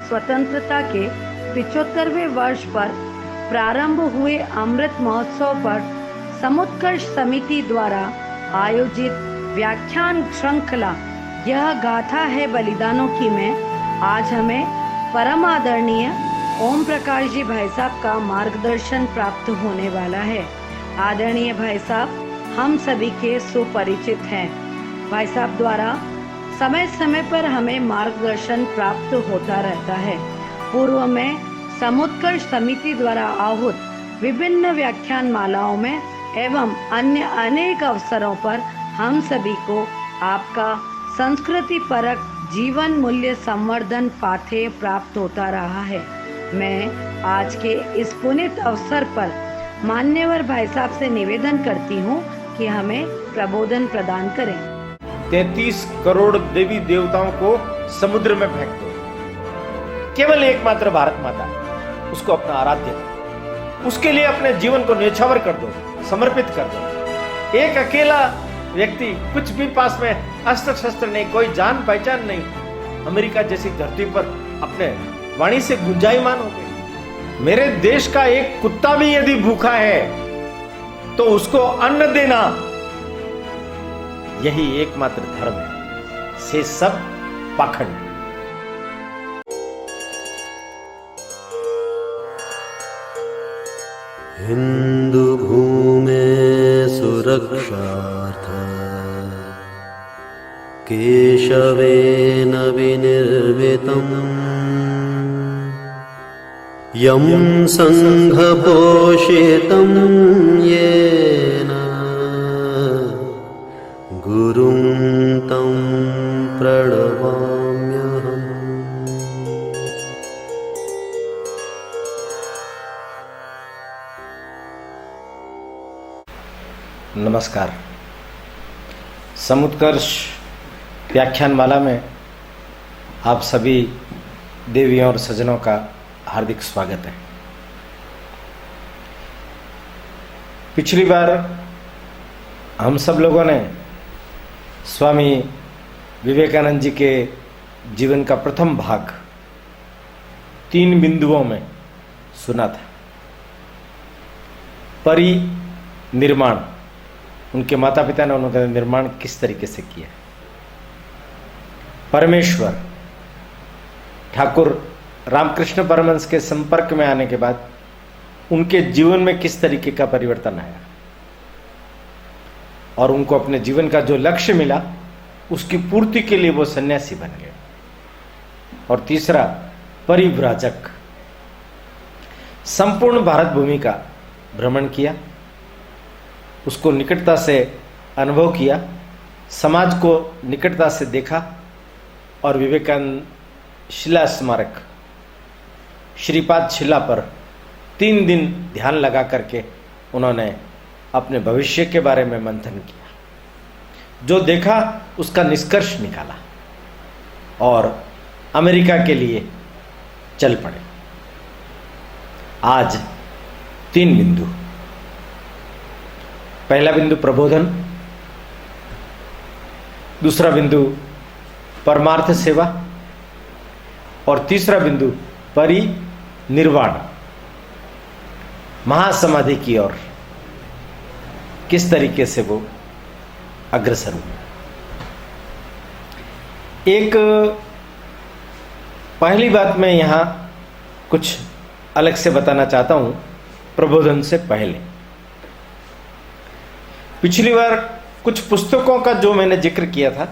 स्वतंत्रता के 75वें वर्ष पर प्रारंभ हुए अमृत महोत्सव पर समुत्कर्ष समिति द्वारा आयोजित व्याख्यान श्रृंखला यह गाथा है बलिदानों की में आज हमें परम आदरणीय ओम प्रकाश जी भाई साहब का मार्गदर्शन प्राप्त होने वाला है। आदरणीय भाई साहब हम सभी के सुपरिचित हैं। भाई साहब द्वारा समय समय पर हमें मार्गदर्शन प्राप्त होता रहता है। पूर्व में समुत्कर्ष समिति द्वारा आहूत विभिन्न व्याख्यान मालाओं में एवं अन्य अनेक अवसरों पर हम सभी को आपका संस्कृति परक जीवन मूल्य संवर्धन पाठ्य प्राप्त होता रहा है। मैं आज के इस पुनीत अवसर पर मान्यवर भाई साहब से निवेदन करती हूँ कि हमें प्रबोधन प्रदान करें। 33 करोड़ देवी देवताओं को समुद्र में फेंक दो, केवल एकमात्र भारत माता, उसको अपना आराध्य करो, उसके लिए अपने जीवन को न्यौछावर कर दो, समर्पित कर दो। एक अकेला व्यक्ति, कुछ भी पास में अस्त्र शस्त्र नहीं, कोई जान पहचान नहीं, अमेरिका जैसी धरती पर अपने वाणी से गुंजायमान हो गए। मेरे देश का एक कुत्ता भी यदि भूखा है तो उसको अन्न देना, यही एकमात्र धर्म है, से सब पाखंड। हिंदू भूमे सुरक्षार्थ केशवेन विनिर्मितम् यं संघपोषितं येन गुरुं तं प्रणमाम्यहम्। नमस्कार। समुत्कर्ष व्याख्यानमाला में आप सभी देवियों और सज्जनों का हार्दिक स्वागत है। पिछली बार हम सब लोगों ने स्वामी विवेकानंद जी के जीवन का प्रथम भाग 3 बिंदुओं में सुना था। परिनिर्माण, उनके माता पिता ने उनका निर्माण किस तरीके से किया। परमेश्वर, ठाकुर रामकृष्ण परमहंस के संपर्क में आने के बाद उनके जीवन में किस तरीके का परिवर्तन आया और उनको अपने जीवन का जो लक्ष्य मिला उसकी पूर्ति के लिए वो सन्यासी बन गए। और तीसरा, परिव्राजक, संपूर्ण भारत भूमि का भ्रमण किया, उसको निकटता से अनुभव किया, समाज को निकटता से देखा और विवेकानंद शिला स्मारक श्रीपाद शिला पर 3 दिन ध्यान लगा करके उन्होंने अपने भविष्य के बारे में मंथन किया। जो देखा उसका निष्कर्ष निकाला और अमेरिका के लिए चल पड़े। आज 3 बिंदु। पहला बिंदु प्रबोधन, दूसरा बिंदु परमार्थ सेवा और तीसरा बिंदु परिनिर्वाण, महासमाधि की ओर किस तरीके से वो अग्रसर हुए। एक पहली बात मैं यहां कुछ अलग से बताना चाहता हूं प्रबोधन से पहले। पिछली बार कुछ पुस्तकों का जो मैंने जिक्र किया था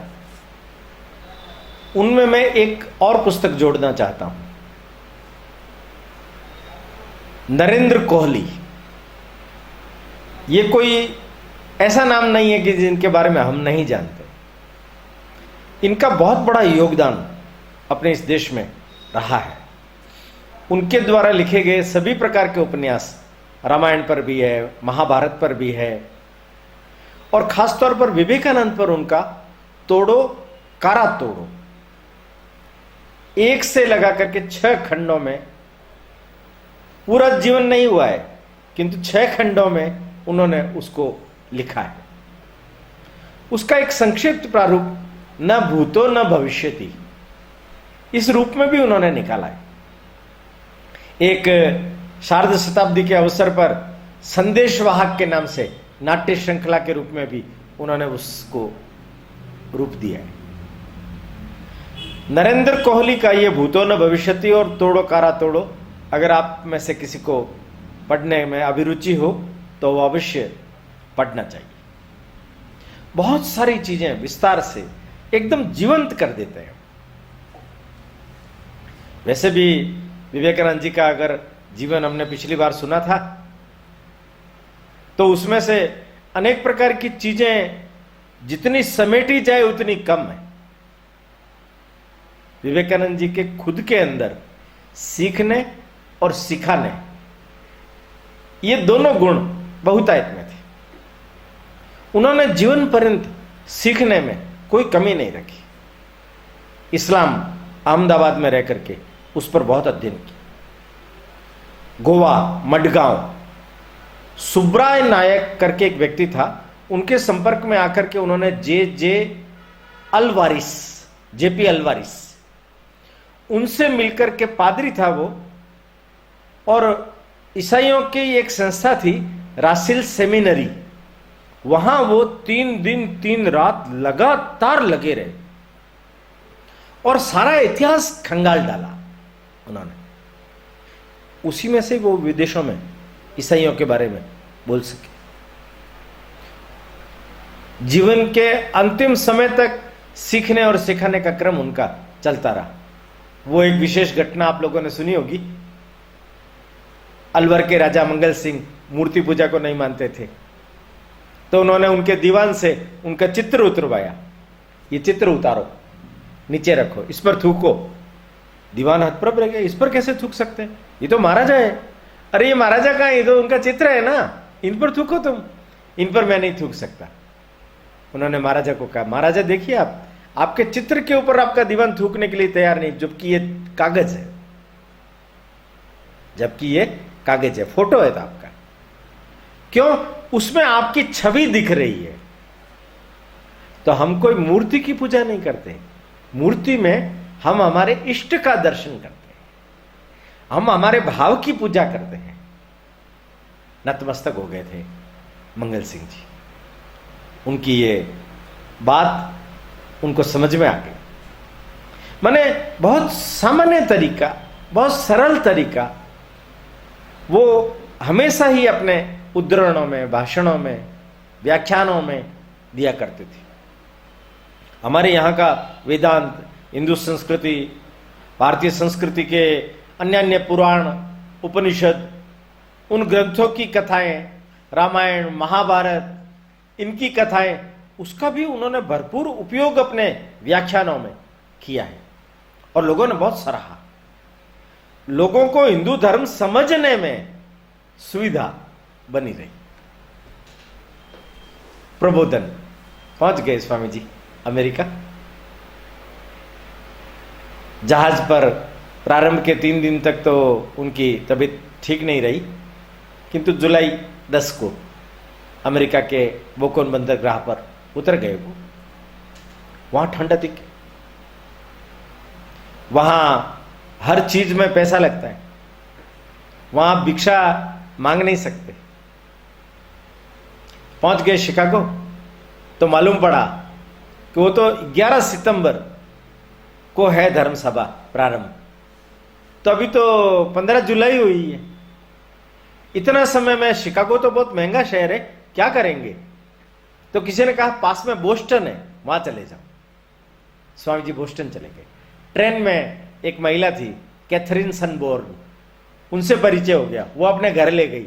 उनमें मैं एक और पुस्तक जोड़ना चाहता हूं। नरेंद्र कोहली, ये कोई ऐसा नाम नहीं है कि जिनके बारे में हम नहीं जानते। इनका बहुत बड़ा योगदान अपने इस देश में रहा है। उनके द्वारा लिखे गए सभी प्रकार के उपन्यास, रामायण पर भी है, महाभारत पर भी है और खासतौर पर विवेकानंद पर उनका तोड़ो कारा तोड़ो, 1 से लगा करके 6 खंडों में, पूरा जीवन नहीं हुआ है किंतु 6 खंडों में उन्होंने उसको लिखा है। उसका एक संक्षिप्त प्रारूप न भूतो न भविष्यति, इस रूप में भी उन्होंने निकाला है। एक शारद शताब्दी के अवसर पर संदेशवाहक के नाम से नाट्य श्रृंखला के रूप में भी उन्होंने उसको रूप दिया है। नरेंद्र कोहली का ये भूतो न भविष्यति और तोड़ो कारा तोड़ो, अगर आप में से किसी को पढ़ने में अभिरुचि हो तो वो अवश्य पढ़ना चाहिए। बहुत सारी चीजें विस्तार से एकदम जीवंत कर देते हैं। वैसे भी विवेकानंद जी का अगर जीवन हमने पिछली बार सुना था तो उसमें से अनेक प्रकार की चीजें जितनी समेटी जाए उतनी कम है। विवेकानंद जी के खुद के अंदर सीखने और सिखाने, ये दोनों गुण बहुतायत में थे। उन्होंने जीवन पर्यंत सीखने में कोई कमी नहीं रखी। इस्लाम अहमदाबाद में रह करके उस पर बहुत अध्ययन किया। गोवा मडगांव सुब्राय नायक करके एक व्यक्ति था, उनके संपर्क में आकर के उन्होंने जेपी अल्वारिस उनसे मिलकर के, पादरी था वो, और ईसाइयों की एक संस्था थी रासिल सेमिनरी, वहां वो 3 दिन 3 रात लगातार लगे रहे और सारा इतिहास खंगाल डाला उन्होंने। उसी में से वो विदेशों में ईसाइयों के बारे में बोल सके। जीवन के अंतिम समय तक सीखने और सिखाने का क्रम उनका चलता रहा। वो एक विशेष घटना आप लोगों ने सुनी होगी। अलवर के राजा मंगल सिंह मूर्ति पूजा को नहीं मानते थे, तो उन्होंने उनके दीवान से उनका चित्र उतरवाया। ये चित्र उतारो, नीचे रखो, इस पर थूको। दीवान हतप्रभ रह गए, इस पर कैसे थूक सकते हैं, ये तो महाराजा है। अरे ये महाराजा कहाँ है, ये तो उनका चित्र है ना, इन पर थूको तुम, इन पर मैं नहीं थूक सकता। उन्होंने महाराजा को कहा, महाराजा देखिए आपके चित्र के ऊपर आपका दीवान थूकने के लिए तैयार नहीं, जबकि ये कागज है, जबकि ये कागज है, फोटो है तो आपका। क्यों? उसमें आपकी छवि दिख रही है। तो हम कोई मूर्ति की पूजा नहीं करते, मूर्ति में हम हमारे इष्ट का दर्शन करते हैं, हम हमारे भाव की पूजा करते हैं। नतमस्तक हो गए थे मंगल सिंह जी। उनकी ये बात उनको समझ में आ गई। माने बहुत सामान्य तरीका, बहुत सरल तरीका वो हमेशा ही अपने उद्धरणों में, भाषणों में, व्याख्यानों में दिया करते थे। हमारे यहाँ का वेदांत, हिंदू संस्कृति, भारतीय संस्कृति के अन्य अन्य पुराण, उपनिषद, उन ग्रंथों की कथाएं, रामायण, महाभारत, इनकी कथाएं, उसका भी उन्होंने भरपूर उपयोग अपने व्याख्यानों में किया है और लोगों ने बहुत सराहा। लोगों को हिंदू धर्म समझने में सुविधा बनी रही। प्रबोधन पहुंच गए स्वामी जी अमेरिका। जहाज पर प्रारंभ के 3 दिन तक तो उनकी तबीयत ठीक नहीं रही, किंतु जुलाई 10 को अमेरिका के बोकोन बंदरगाह पर उतर गए वो। वहां ठंड अधिक, वहां हर चीज में पैसा लगता है, वहां भिक्षा मांग नहीं सकते। पहुंच गए शिकागो तो मालूम पड़ा कि वो तो 11 सितंबर को है धर्मसभा प्रारंभ, तो अभी तो 15 जुलाई हुई है। इतना समय में शिकागो तो बहुत महंगा शहर है, क्या करेंगे? तो किसी ने कहा पास में बोस्टन है, वहां चले जाओ। स्वामी जी बोस्टन चले गए। ट्रेन में एक महिला थी कैथरीन सनबोर्न, उनसे परिचय हो गया, वो अपने घर ले गई।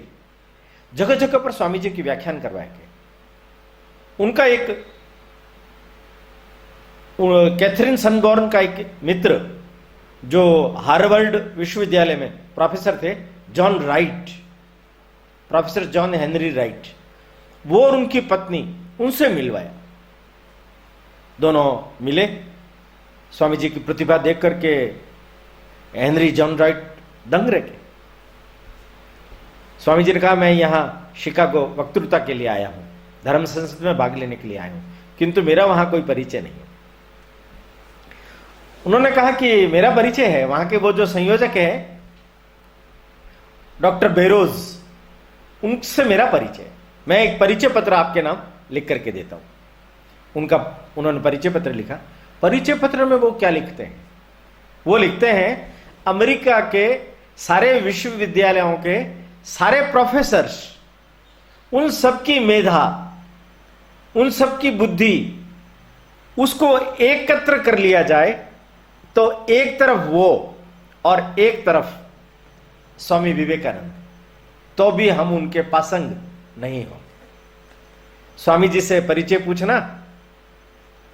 जगह जगह पर स्वामी जी की व्याख्यान करवाए गए। उनका एक कैथरीन सनबोर्न का एक मित्र जो हार्वर्ड विश्वविद्यालय में प्रोफेसर थे, John Wright, professor John Henry right, वो और उनकी पत्नी, उनसे मिलवाया। दोनों मिले। स्वामी जी की प्रतिभा देख करके हेनरी जॉन राइट दंग रह गए। स्वामी जी ने कहा मैं यहां शिकागो वक्तृता के लिए आया हूं, धर्म संसद में भाग लेने के लिए आया हूं, किंतु मेरा वहां कोई परिचय नहीं है। उन्होंने कहा कि मेरा परिचय है, वहां के वो जो संयोजक है डॉक्टर बेरोज, उनसे मेरा परिचय, मैं एक परिचय पत्र आपके नाम लिख करके देता हूं। उन्होंने परिचय पत्र लिखा। परिचय पत्र में वो क्या लिखते हैं? वो लिखते हैं अमेरिका के सारे विश्वविद्यालयों के सारे प्रोफेसर्स, उन सबकी मेधा, उन सबकी बुद्धि, उसको एकत्र कर लिया जाए तो एक तरफ वो और एक तरफ स्वामी विवेकानंद, तो भी हम उनके पासंग नहीं हो। स्वामी जी से परिचय पूछना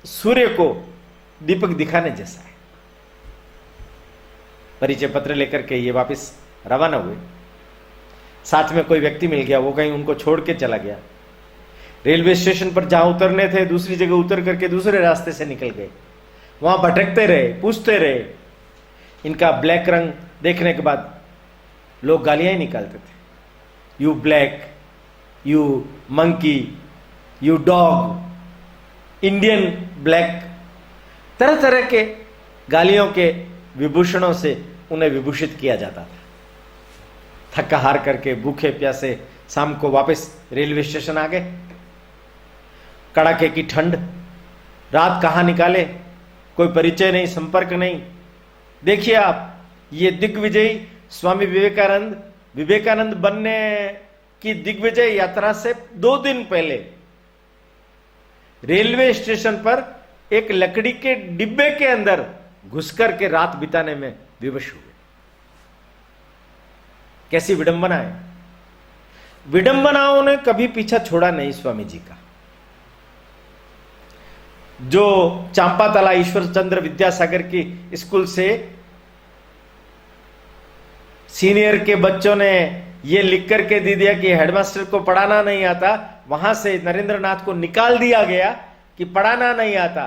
सूर्य को दीपक दिखाने जैसा है। परिचय पत्र लेकर के ये वापस रवाना हुए। साथ में कोई व्यक्ति मिल गया, वो कहीं उनको छोड़ के चला गया। रेलवे स्टेशन पर जहां उतरने थे दूसरी जगह उतर करके दूसरे रास्ते से निकल गए। वहां भटकते रहे, पूछते रहे। इनका ब्लैक रंग देखने के बाद लोग गालियां ही निकालते थे, you black, you monkey, you dog, Indian black, तरह तरह के गालियों के विभूषणों से उन्हें विभूषित किया जाता था। थका हार करके भूखे प्यासे शाम को वापस रेलवे स्टेशन आ गए। कड़ाके की ठंड, रात कहां निकाले, कोई परिचय नहीं, संपर्क नहीं। देखिए आप, ये दिग्विजयी स्वामी विवेकानंद बनने की दिग्विजय यात्रा से 2 दिन पहले रेलवे स्टेशन पर एक लकड़ी के डिब्बे के अंदर घुसकर के रात बिताने में विवश हुए। कैसी विडंबना है! विडंबनाओं ने कभी पीछा छोड़ा नहीं स्वामी जी का। जो चांपातला ईश्वर चंद्र विद्यासागर की स्कूल से सीनियर के बच्चों ने यह लिख करके दे दिया कि हेडमास्टर को पढ़ाना नहीं आता, वहां से नरेंद्रनाथ को निकाल दिया गया कि पढ़ाना नहीं आता।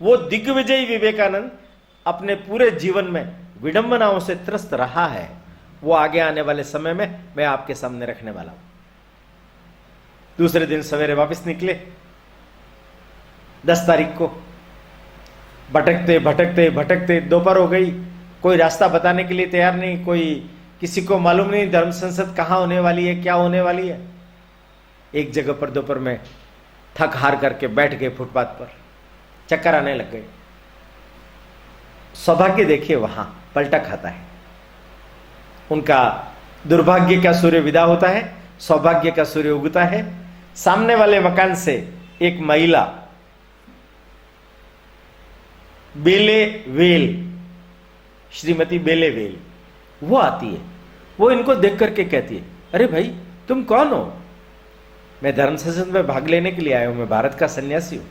वो दिग्विजयी विवेकानंद अपने पूरे जीवन में विडंबनाओं से त्रस्त रहा है। वो आगे आने वाले समय में मैं आपके सामने रखने वाला हूं। दूसरे दिन सवेरे वापस निकले 10 तारीख को। भटकते भटकते भटकते दोपहर हो गई। कोई रास्ता बताने के लिए तैयार नहीं, कोई किसी को मालूम नहीं धर्म संसद कहां होने वाली है, क्या होने वाली है। एक जगह पर दोपहर में थक हार करके बैठ गए फुटपाथ पर, चक्कर आने लग गए। सौभाग्य देखिए वहां पलटा खाता है। उनका दुर्भाग्य का सूर्य विदा होता है, सौभाग्य का सूर्य उगता है। सामने वाले मकान से एक महिला बेलेवेल, श्रीमती बेलेवेल, वो आती है। वो इनको देख करके कहती है, अरे भाई तुम कौन हो? मैं धर्म संसद में भाग लेने के लिए आया हूं, मैं भारत का सन्यासी हूं।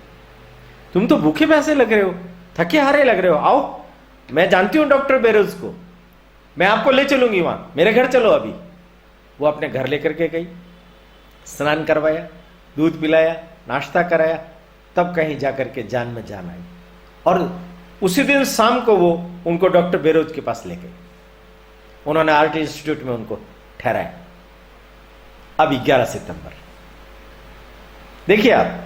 तुम तो भूखे प्यासे लग रहे हो, थके हारे लग रहे हो, आओ मैं जानती हूं डॉक्टर बेरोज को, मैं आपको ले चलूंगी वहां, मेरे घर चलो अभी। वो अपने घर लेकर के गई, स्नान करवाया, दूध पिलाया, नाश्ता कराया, तब कहीं जाकर के जान में जान आई। और उसी दिन शाम को वो उनको डॉक्टर बेरोज के पास ले गए। उन्होंने आर्ट इंस्टीट्यूट में उनको ठहराया। अब 11 सितंबर देखिए आप,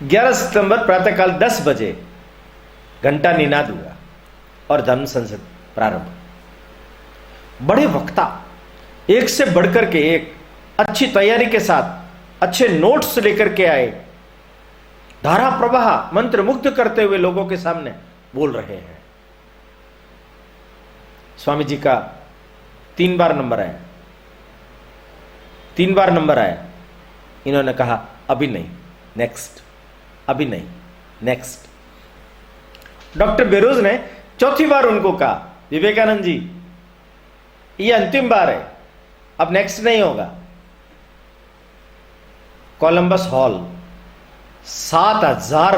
11 सितंबर प्रातःकाल 10 बजे घंटा निनाद हुआ और धर्म संसद प्रारंभ। बड़े वक्ता, एक से बढ़कर के एक, अच्छी तैयारी के साथ अच्छे नोट्स लेकर के आए, धारा प्रवाह मंत्र मुग्ध करते हुए लोगों के सामने बोल रहे हैं। स्वामी जी का 3 बार नंबर आया, 3 बार नंबर आया। इन्होंने कहा अभी नहीं, नेक्स्ट, अभी नहीं, नेक्स्ट। डॉक्टर बेरोज ने 4थी बार उनको कहा, विवेकानंद जी ये अंतिम बार है, अब नेक्स्ट नहीं होगा। कोलंबस हॉल 7,000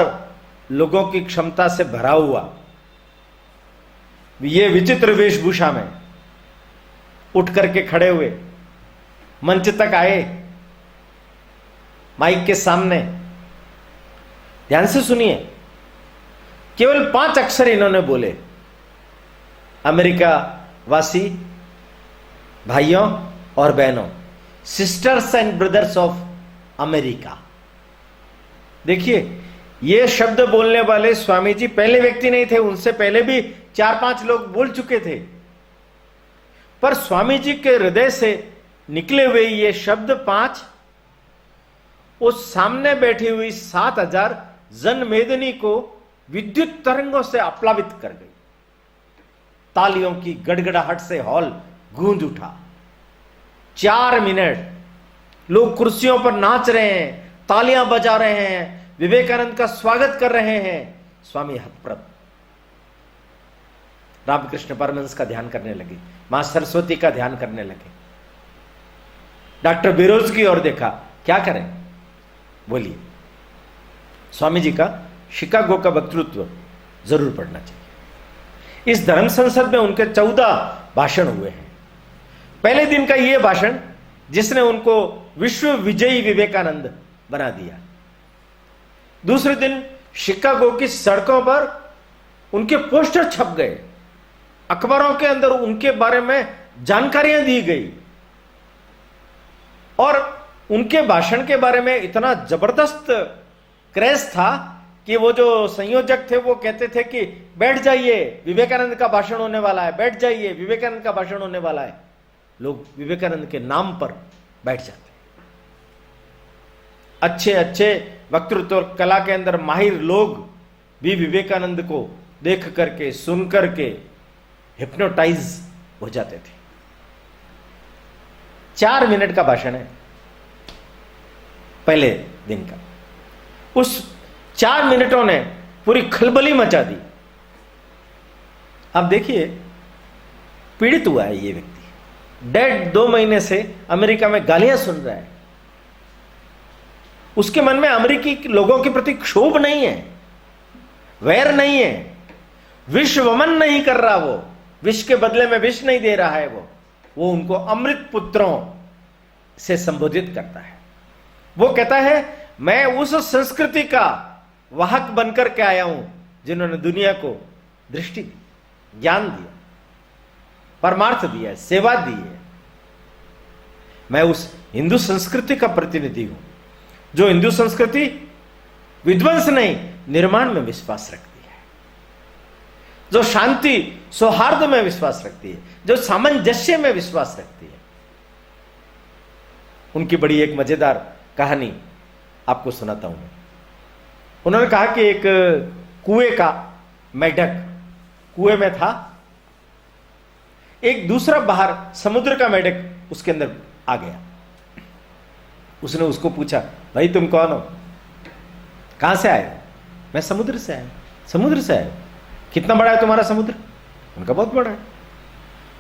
लोगों की क्षमता से भरा हुआ, ये विचित्र वेशभूषा में उठ करके खड़े हुए, मंच तक आए, माइक के सामने। ध्यान से सुनिए, केवल 5 अक्षर इन्होंने बोले, अमेरिका वासी भाइयों और बहनों, sisters and brothers of America. देखिए ये शब्द बोलने वाले स्वामी जी पहले व्यक्ति नहीं थे, उनसे पहले भी 4-5 लोग बोल चुके थे, पर स्वामी जी के हृदय से निकले हुए ये शब्द 5 उस सामने बैठी हुई 7,000 जनमेदिनी को विद्युत तरंगों से आप्लावित कर गई। तालियों की गड़गड़ाहट से हॉल गूंज उठा। 4 मिनट लोग कुर्सियों पर नाच रहे हैं, तालियां बजा रहे हैं, विवेकानंद का स्वागत कर रहे हैं। स्वामी हतप्रभ रामकृष्ण परमहंस का ध्यान करने लगे, मां सरस्वती का ध्यान करने लगे। डॉक्टर बिरोज की ओर देखा, क्या करें बोलिए। स्वामी जी का शिकागो का वक्तृत्व जरूर पढ़ना चाहिए। इस धर्म संसद में उनके 14 भाषण हुए हैं। पहले दिन का यह भाषण जिसने उनको विश्व विजयी विवेकानंद बना दिया। दूसरे दिन शिकागो की सड़कों पर उनके पोस्टर छप गए, अखबारों के अंदर उनके बारे में जानकारियां दी गई और उनके भाषण के बारे में इतना जबरदस्त क्रेज था कि वो जो संयोजक थे वो कहते थे कि बैठ जाइए, विवेकानंद का भाषण होने वाला है, बैठ जाइए, विवेकानंद का भाषण होने वाला है। लोग विवेकानंद के नाम पर बैठ जाते। अच्छे अच्छे वक्तृत्व कला के अंदर माहिर लोग भी विवेकानंद को देख करके सुन करके हिप्नोटाइज हो जाते थे। 4 मिनट का भाषण है पहले दिन का। उस 4 मिनटों ने पूरी खलबली मचा दी। अब देखिए, पीड़ित हुआ है ये व्यक्ति, डेड 2 महीने से अमेरिका में गालियां सुन रहा है। उसके मन में अमेरिकी लोगों के प्रति क्षोभ नहीं है, वैर नहीं है, विष वमन नहीं कर रहा। वो विष के बदले में विष नहीं दे रहा है। वो उनको अमृत पुत्रों से संबोधित करता है। वो कहता है, मैं उस संस्कृति का वाहक बनकर के आया हूं जिन्होंने दुनिया को दृष्टि दी, ज्ञान दिया, परमार्थ दिया, सेवा दी है। मैं उस हिंदू संस्कृति का प्रतिनिधि हूं जो हिंदू संस्कृति विध्वंस नहीं, निर्माण में विश्वास रखती है, जो शांति सौहार्द में विश्वास रखती है, जो सामंजस्य में विश्वास रखती है। उनकी बड़ी एक मजेदार कहानी आपको सुनाता हूं। उन्होंने कहा कि एक कुएं का मेढक कुएं में था, एक दूसरा बाहर समुद्र का मेढक उसके अंदर आ गया। उसने उसको पूछा, भाई तुम कौन हो, कहां से आए? मैं समुद्र से आया। समुद्र से आए? कितना बड़ा है तुम्हारा समुद्र? उनका बहुत बड़ा है।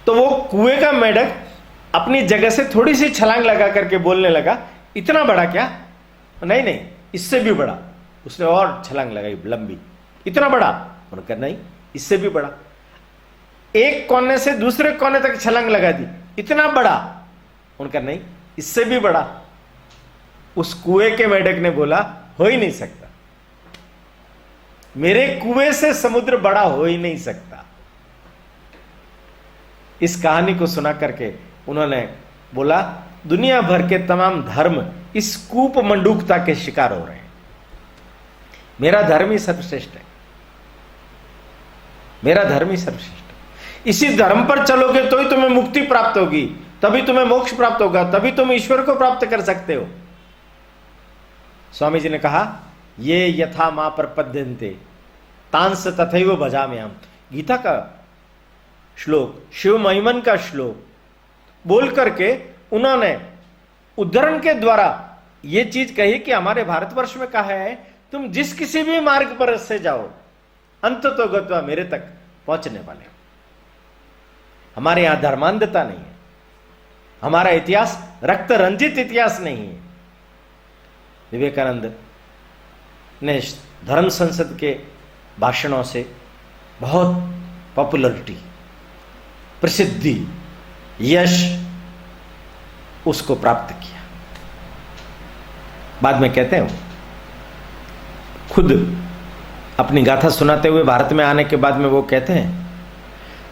तो वो कुएं का मेढक अपनी जगह से थोड़ी सी छलांग लगा करके बोलने लगा, इतना बड़ा क्या? नहीं नहीं, इससे भी बड़ा। उसने और छलांग लगाई लंबी, इतना बड़ा? उन्होंने कहा नहीं, इससे भी बड़ा। एक कोने से दूसरे कोने तक छलांग लगा दी, इतना बड़ा? उन्होंने कहा नहीं, इससे भी बड़ा। उस कुएं के मेढक ने बोला, हो ही नहीं सकता, मेरे कुएं से समुद्र बड़ा हो ही नहीं सकता। इस कहानी को सुना करके उन्होंने बोला, दुनिया भर के तमाम धर्म इस कूप मंडूकता के शिकार हो रहे हैं, मेरा धर्म ही सर्वश्रेष्ठ है, मेरा धर्म ही सर्वश्रेष्ठ है। इसी धर्म पर चलोगे तो ही तुम्हें मुक्ति प्राप्त होगी, तभी तुम्हें मोक्ष प्राप्त होगा, तभी तुम ईश्वर को प्राप्त कर सकते हो। स्वामी जी ने कहा, ये यथा मां प्रपद्यन्ते तांस तथैव भजाम्यहम्। गीता का श्लोक, शिव महिमन का श्लोक बोल करके उन्होंने उद्धरण के द्वारा यह चीज कही कि हमारे भारतवर्ष में कहा है, तुम जिस किसी भी मार्ग पर से जाओ अंततो गत्वा मेरे तक पहुंचने वाले हो। हमारे यहां धर्मांधता नहीं है, हमारा इतिहास रक्त रंजित इतिहास नहीं है। विवेकानंद ने धर्म संसद के भाषणों से बहुत पॉपुलरिटी, प्रसिद्धि, यश उसको प्राप्त किया। बाद में कहते हैं, खुद अपनी गाथा सुनाते हुए भारत में आने के बाद में वो कहते हैं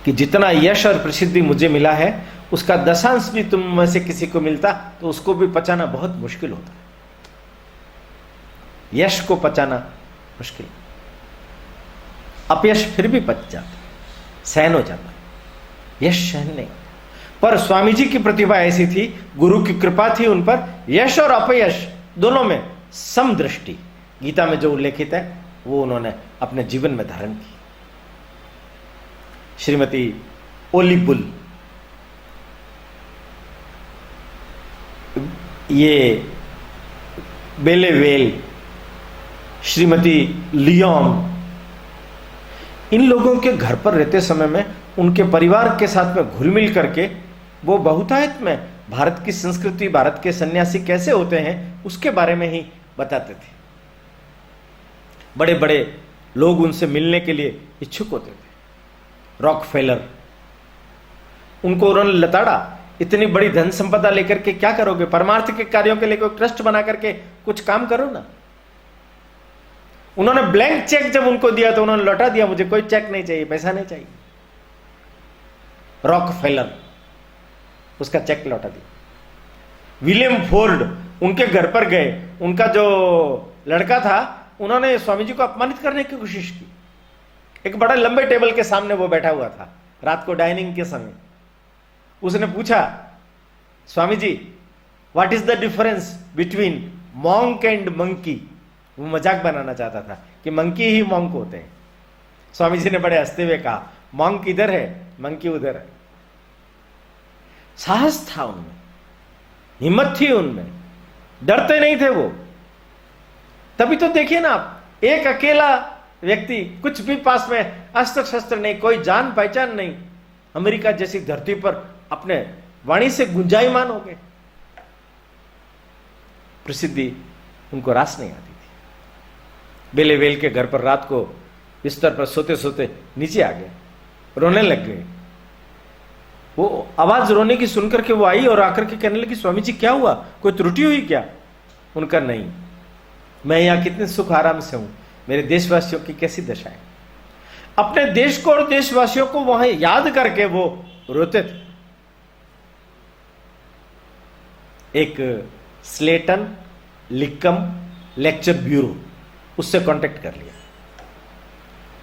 कि जितना यश और प्रसिद्धि मुझे मिला है उसका 10अंश भी तुम में से किसी को मिलता तो उसको भी पचाना बहुत मुश्किल होता है। यश को पचाना मुश्किल। अपयश फिर भी पच जाता, सहन हो जाता, यश सहन नहीं। पर स्वामी जी की प्रतिभा ऐसी थी, गुरु की कृपा थी उन पर, यश और अपयश दोनों में समदृष्टि, गीता में जो उल्लेखित है वो उन्होंने अपने जीवन में धारण की। श्रीमती ओली बुल, ये बेले वेल, श्रीमती लियोन, इन लोगों के घर पर रहते समय में उनके परिवार के साथ में घुल मिल करके वो बहुतायत में भारत की संस्कृति, भारत के सन्यासी कैसे होते हैं उसके बारे में ही बताते थे। बड़े बड़े लोग उनसे मिलने के लिए इच्छुक होते थे। रॉकफेलर, उनको उन्होंने लताड़ा, इतनी बड़ी धन संपदा लेकर के क्या करोगे, परमार्थ के कार्यों के लिए कोई ट्रस्ट बना करके कुछ काम करो ना। उन्होंने ब्लैंक चेक जब उनको दिया तो उन्होंने लौटा दिया, मुझे कोई चेक नहीं चाहिए, पैसा नहीं चाहिए। रॉकफेलर, उसका चेक लौटा दिया। विलियम फोर्ड, उनके घर पर गए, उनका जो लड़का था, उन्होंने स्वामी जी को अपमानित करने की कोशिश की। एक बड़ा लंबे टेबल के सामने वो बैठा हुआ था रात को डाइनिंग के समय। उसने पूछा, Swami ji what is the difference between monk and monkey. वो मजाक बनाना चाहता था कि मंकी ही मॉन्क होते हैं। स्वामी जी ने बड़े हंसते हुए कहा, मॉन्क इधर है, मंकी उधर है। साहस था उनमें, हिम्मत थी उनमें, डरते नहीं थे वो। तभी तो देखिए ना आप, एक अकेला व्यक्ति, कुछ भी पास में अस्त्र शस्त्र नहीं, कोई जान पहचान नहीं, अमेरिका जैसी धरती पर अपने वाणी से गुंजायमान हो गए। प्रसिद्धि उनको रास नहीं आती थी। बेले वेल के घर पर रात को बिस्तर पर सोते सोते नीचे आ गए, रोने लग गए। वो आवाज रोने की सुनकर के वो आई और आकर के कहने लगी, स्वामी जी क्या हुआ, कोई त्रुटि हुई क्या। उनका नहीं, मैं यहां कितने सुख आराम से हूं, मेरे देशवासियों की कैसी दशा है। अपने देश को और देशवासियों को वहां याद करके वो रोते थे। एक स्लेटन लिक्कम लेक्चर ब्यूरो, उससे कांटेक्ट कर लिया।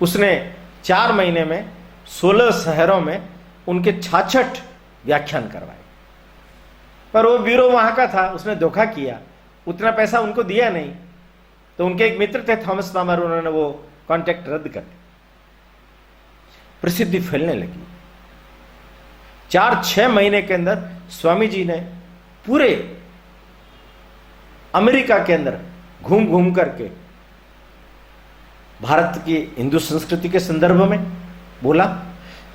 उसने 4 महीने में 16 शहरों में उनके 66 व्याख्यान करवाए। पर वो ब्यूरो वहां का था, उसने धोखा किया, उतना पैसा उनको दिया नहीं। तो उनके एक मित्र थे थॉमस पामर, उन्होंने वो कांटेक्ट रद्द कर दिया। प्रसिद्धि फैलने लगी। 4-6 महीने के अंदर स्वामी जी ने पूरे अमेरिका के अंदर घूम घूम करके भारत की हिंदू संस्कृति के संदर्भ में बोला,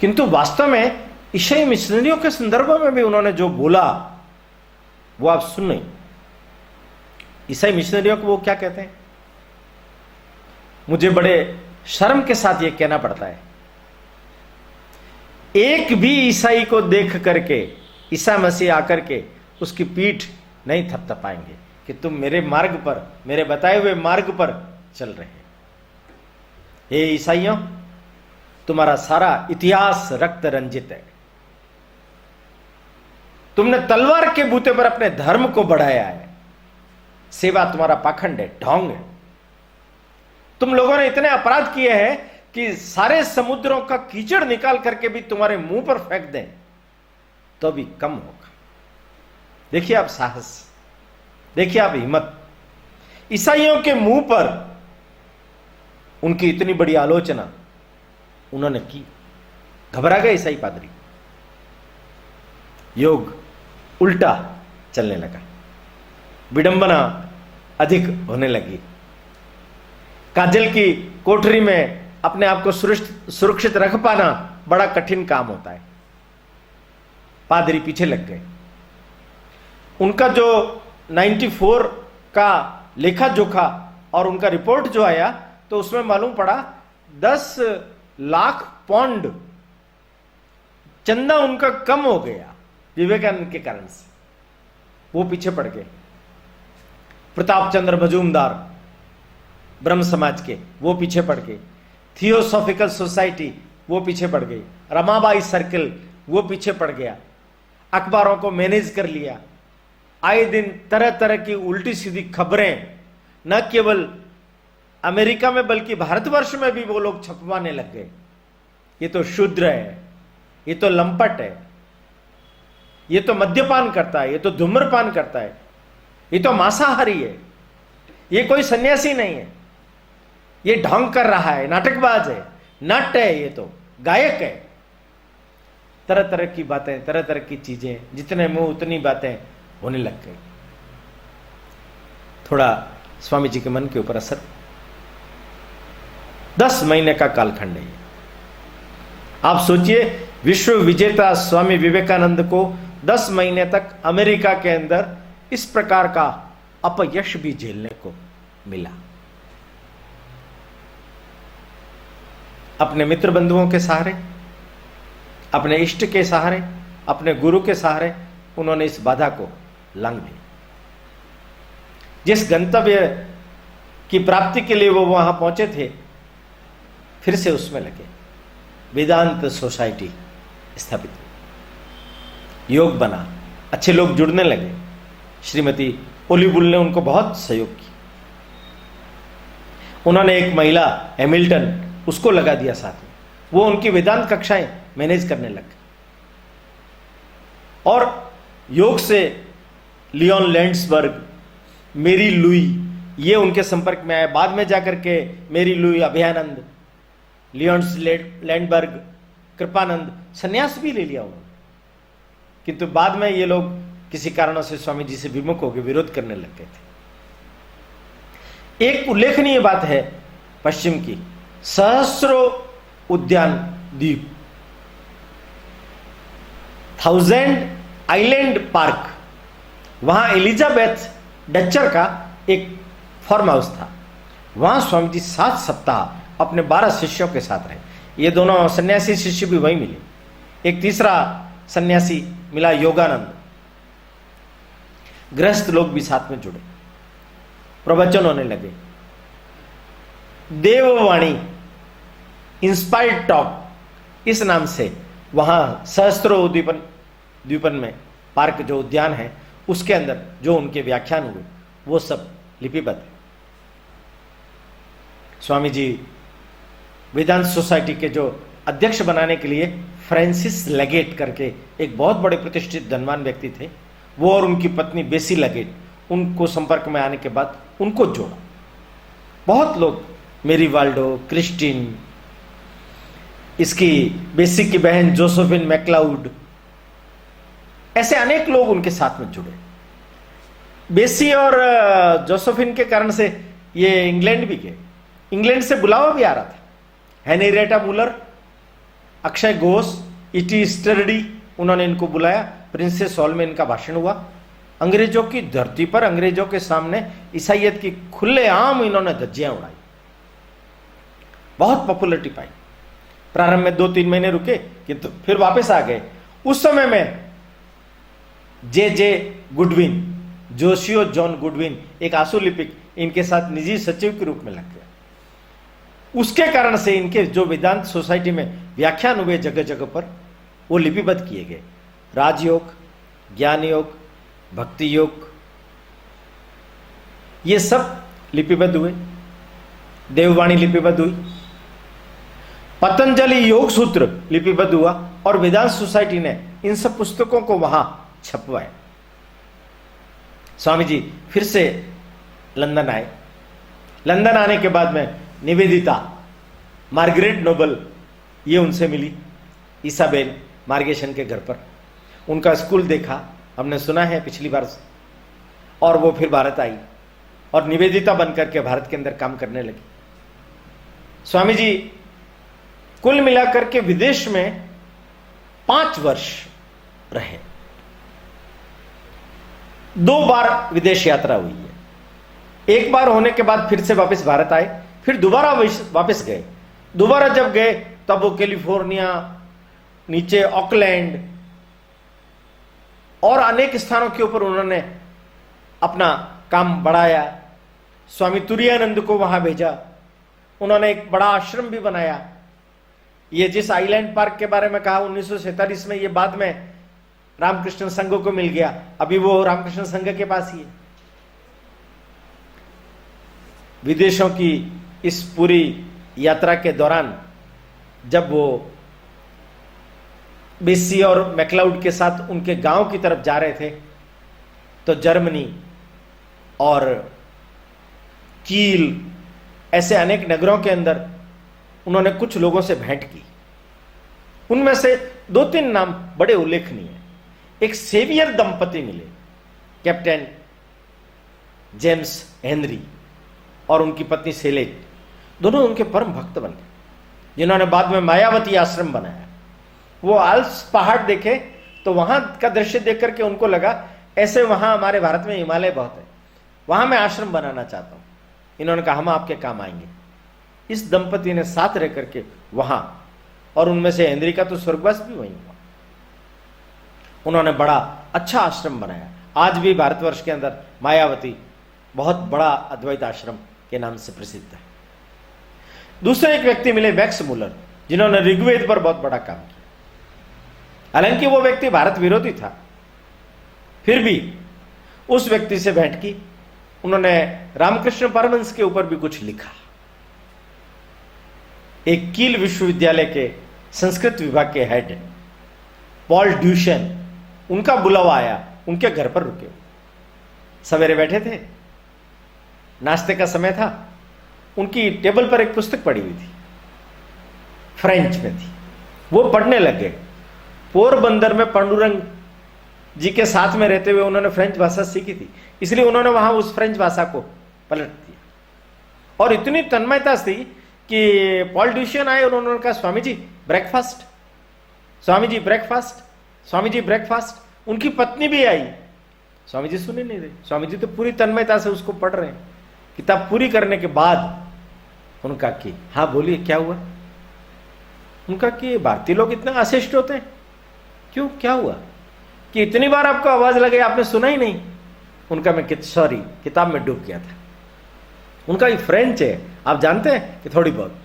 किंतु वास्तव में ईसाई मिशनरियों के संदर्भ में भी उन्होंने जो बोला वो आप सुने। ईसाई मिशनरियों को वो क्या कहते हैं, मुझे बड़े शर्म के साथ ये कहना पड़ता है, एक भी ईसाई को देख करके ईसा मसीह आकर के उसकी पीठ नहीं थपथपाएंगे कि तुम मेरे मार्ग पर, मेरे बताए हुए मार्ग पर चल रहे हैं। हे ईसाइयों, तुम्हारा सारा इतिहास रक्त रंजित है। तुमने तलवार के बूते पर अपने धर्म को बढ़ाया है। सेवा तुम्हारा पाखंड है, ढोंग है। तुम लोगों ने इतने अपराध किए हैं कि सारे समुद्रों का कीचड़ निकाल करके भी तुम्हारे मुंह पर फेंक दें तो भी कम होगा। देखिए आप साहस, देखिए आप हिम्मत। ईसाइयों के मुंह पर उनकी इतनी बड़ी आलोचना उन्होंने की। घबरा गए ईसाई पादरी। योग उल्टा चलने लगा, विडंबना अधिक होने लगी। काजल की कोठरी में अपने आप को सुरक्षित रख पाना बड़ा कठिन काम होता है। पादरी पीछे लग गए। उनका जो 94 का लेखा जोखा और उनका रिपोर्ट जो आया तो उसमें मालूम पड़ा 10 लाख पौंड चंदा उनका कम हो गया विवेकानंद के कारण से। वो पीछे पड़ गए। प्रताप चंद्र मजूमदार ब्रह्म समाज के, वो पीछे पड़ गए। थियोसॉफिकल सोसाइटी वो पीछे पड़ गई। रमाबाई सर्कल वो पीछे पड़ गया। अखबारों को मैनेज कर लिया। आए दिन तरह तरह की उल्टी सीधी खबरें न केवल अमेरिका में बल्कि भारतवर्ष में भी वो लोग छपवाने लग गए, ये तो शूद्र है, ये तो लंपट है, ये तो मद्यपान करता है, ये तो धूम्रपान करता है, ये तो मांसाहारी है, ये कोई सन्यासी नहीं है, ये ढोंग कर रहा है, नाटकबाज है, नट है, ये तो गायक है। तरह तरह की बातें, तरह तरह की चीजें, जितने मुंह उतनी बातें होने लग गई। थोड़ा स्वामी जी के मन के ऊपर असर। 10 महीने का कालखंड है ये। आप सोचिए, विश्व विजेता स्वामी विवेकानंद को 10 महीने तक अमेरिका के अंदर इस प्रकार का अपयश भी झेलने को मिला। अपने मित्र बंधुओं के सहारे, अपने इष्ट के सहारे, अपने गुरु के सहारे उन्होंने इस बाधा को लांघ लिया। जिस गंतव्य की प्राप्ति के लिए वो वहां पहुंचे थे, फिर से उसमें लगे। वेदांत सोसाइटी स्थापित हुई, योग बना, अच्छे लोग जुड़ने लगे। श्रीमती ओलीबुल ने उनको बहुत सहयोग किया। उन्होंने एक महिला हैमिल्टन, उसको लगा दिया साथ में, वो उनकी वेदांत कक्षाएं मैनेज करने लग गए। और योग से लियोन लैंड्सबर्ग, मेरी लुई, ये उनके संपर्क में आए। बाद में जाकर के मेरी लुई, अभयानंद, लियोन्स लैंडबर्ग, कृपानंद, सन्यास भी ले लिया उन्होंने। किंतु बाद में ये लोग किसी कारणों से स्वामी जी से विमुख होकर विरोध करने लग गए थे। एक उल्लेखनीय बात है पश्चिम की, सहस्रो उद्यान द्वीप, 1000 आइलैंड पार्क, वहां एलिजाबेथ डचर का एक फार्म हाउस था। वहां स्वामी जी 7 सप्ताह अपने 12 शिष्यों के साथ रहे। ये दोनों सन्यासी शिष्य भी वहीं मिले। एक तीसरा सन्यासी मिला, योगानंद। गृहस्थ लोग भी साथ में जुड़े, प्रवचन होने लगे। देववाणी इंस्पायर्ड टॉक इस नाम से वहां सहस्त्रों द्वीपन में पार्क जो उद्यान है, उसके अंदर जो उनके व्याख्यान हुए वो सब लिपिबद्ध है। स्वामी जी वेदांत सोसाइटी के जो अध्यक्ष बनाने के लिए फ्रांसिस लेगेट करके एक बहुत बड़े प्रतिष्ठित धनवान व्यक्ति थे, वो और उनकी पत्नी बेसी लेगेट, उनको संपर्क में आने के बाद उनको जोड़ा। बहुत लोग, मेरी वाल्डो, क्रिस्टीन, इसकी बेसी की बहन जोसेफिन मैक्लाउड, ऐसे अनेक लोग उनके साथ में जुड़े। बेसी और जोसेफिन के कारण से ये इंग्लैंड भी गए। इंग्लैंड से बुलावा भी आ रहा था। हेनरिएटा मुलर, अक्षय घोष, इटी स्टर्डी, उन्होंने इनको बुलाया। प्रिंसेस हॉल में इनका भाषण हुआ। अंग्रेजों की धरती पर, अंग्रेजों के सामने ईसाइयत की खुलेआम इन्होंने धज्जियां उड़ाई, बहुत पॉपुलरिटी पाई। प्रारंभ में 2-3 महीने रुके, किंतु फिर वापस आ गए। उस समय में जे गुडविन, जोशियो जॉन गुडविन, एक आशुलिपिक, इनके साथ निजी सचिव के रूप में लग गया। उसके कारण से इनके जो वेदांत सोसाइटी में व्याख्यान हुए जगह जगह पर, वो लिपिबद्ध किए गए। राजयोग, ज्ञान योग, भक्ति योग, ये सब लिपिबद्ध हुए। देववाणी लिपिबद्ध हुई, पतंजलि योग सूत्र लिपिबद्ध हुआ, और वेदांत सोसाइटी ने इन सब पुस्तकों को वहां छपवाए। स्वामी जी फिर से लंदन आए। लंदन आने के बाद में निवेदिता, मार्गरेट नोबल, ये उनसे मिली, इसाबेल मार्गेशन के घर पर। उनका स्कूल देखा, हमने सुना है पिछली बार, और वो फिर भारत आई और निवेदिता बनकर के भारत के अंदर काम करने लगी। स्वामी जी कुल मिलाकर के विदेश में 5 वर्ष रहे। 2 बार विदेश यात्रा हुई है। एक बार होने के बाद फिर से वापस भारत आए, फिर दोबारा वापस गए। दोबारा जब गए तब वो कैलिफोर्निया, नीचे ऑकलैंड और अनेक स्थानों के ऊपर उन्होंने अपना काम बढ़ाया। स्वामी तुरायानंद को वहां भेजा। उन्होंने एक बड़ा आश्रम भी बनाया। ये जिस आइलैंड पार्क के बारे में कहा 1947 में, ये बाद में रामकृष्ण संघ को मिल गया। अभी वो रामकृष्ण संघ के पास ही है। विदेशों की इस पूरी यात्रा के दौरान जब वो बेसी और मैक्लाउड के साथ उनके गांव की तरफ जा रहे थे तो जर्मनी और कील ऐसे अनेक नगरों के अंदर उन्होंने कुछ लोगों से भेंट की। उनमें से 2-3 नाम बड़े उल्लेखनीय हैं। एक सेवियर दंपति मिले, कैप्टन जेम्स हेनरी और उनकी पत्नी सेलेज। दोनों उनके परम भक्त बन गए, जिन्होंने बाद में मायावती आश्रम बनाया। वो आल्प्स पहाड़ देखे तो वहां का दृश्य देख करके उनको लगा ऐसे वहां हमारे भारत में हिमालय बहुत है, वहां मैं आश्रम बनाना चाहता हूं। इन्होंने कहा हम आपके काम आएंगे। इस दंपति ने साथ रह करके वहां, और उनमें से हेनरी का तो स्वर्गवास भी वहीं हुआ। उन्होंने बड़ा अच्छा आश्रम बनाया। आज भी भारतवर्ष के अंदर मायावती बहुत बड़ा अद्वैत आश्रम के नाम से प्रसिद्ध है। दूसरे एक व्यक्ति मिले, मैक्स मुलर, जिन्होंने ऋग्वेद पर बहुत बड़ा काम किया। हालांकि वो व्यक्ति भारत विरोधी था, फिर भी उस व्यक्ति से भेंट की। उन्होंने रामकृष्ण परमहंस के ऊपर भी कुछ लिखा। एक कील विश्वविद्यालय के संस्कृत विभाग के हेड पॉल ड्यूशन, उनका बुलावा आया, उनके घर पर रुके। सवेरे बैठे थे, नाश्ते का समय था, उनकी टेबल पर एक पुस्तक पड़ी हुई थी, फ्रेंच में थी। वो पढ़ने लग गए। पोरबंदर में पांडुरंग जी के साथ में रहते हुए उन्होंने फ्रेंच भाषा सीखी थी, इसलिए उन्होंने वहां उस फ्रेंच भाषा को पलट दिया। और इतनी तन्मयता थी कि पॉल ड्यूशन आए और उन्होंने कहा Swami ji breakfast, Swami ji breakfast, Swami ji breakfast. उनकी पत्नी भी आई। स्वामी जी सुने नहीं रहे, स्वामी जी तो पूरी तन्मयता से उसको पढ़ रहे हैं। किताब पूरी करने के बाद उनका कि हाँ बोलिए क्या हुआ। उनका कि भारतीय लोग इतने अशिष्ट होते हैं, क्यों, क्या हुआ कि इतनी बार आपको आवाज लगे आपने सुना ही नहीं। उनका मैं सॉरी किताब में डूब गया था। उनका ये फ्रेंच है, आप जानते हैं कि थोड़ी बहुत,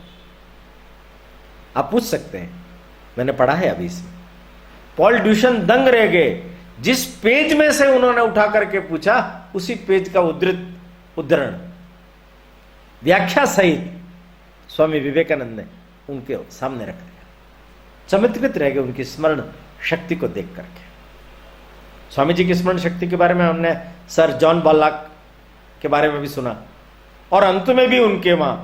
आप पूछ सकते हैं, मैंने पढ़ा है अभी इसमें। पॉल ड्यूशन दंग रह गए। जिस पेज में से उन्होंने उठा करके पूछा उसी पेज का उद्धरण व्याख्या सहित स्वामी विवेकानंद ने उनके सामने रख दिया। चमत्कृत रह गए उनकी स्मरण शक्ति को देख करके। स्वामी जी की स्मरण शक्ति के बारे में हमने सर जॉन बॉलाक के बारे में भी सुना, और अंत में भी उनके वहां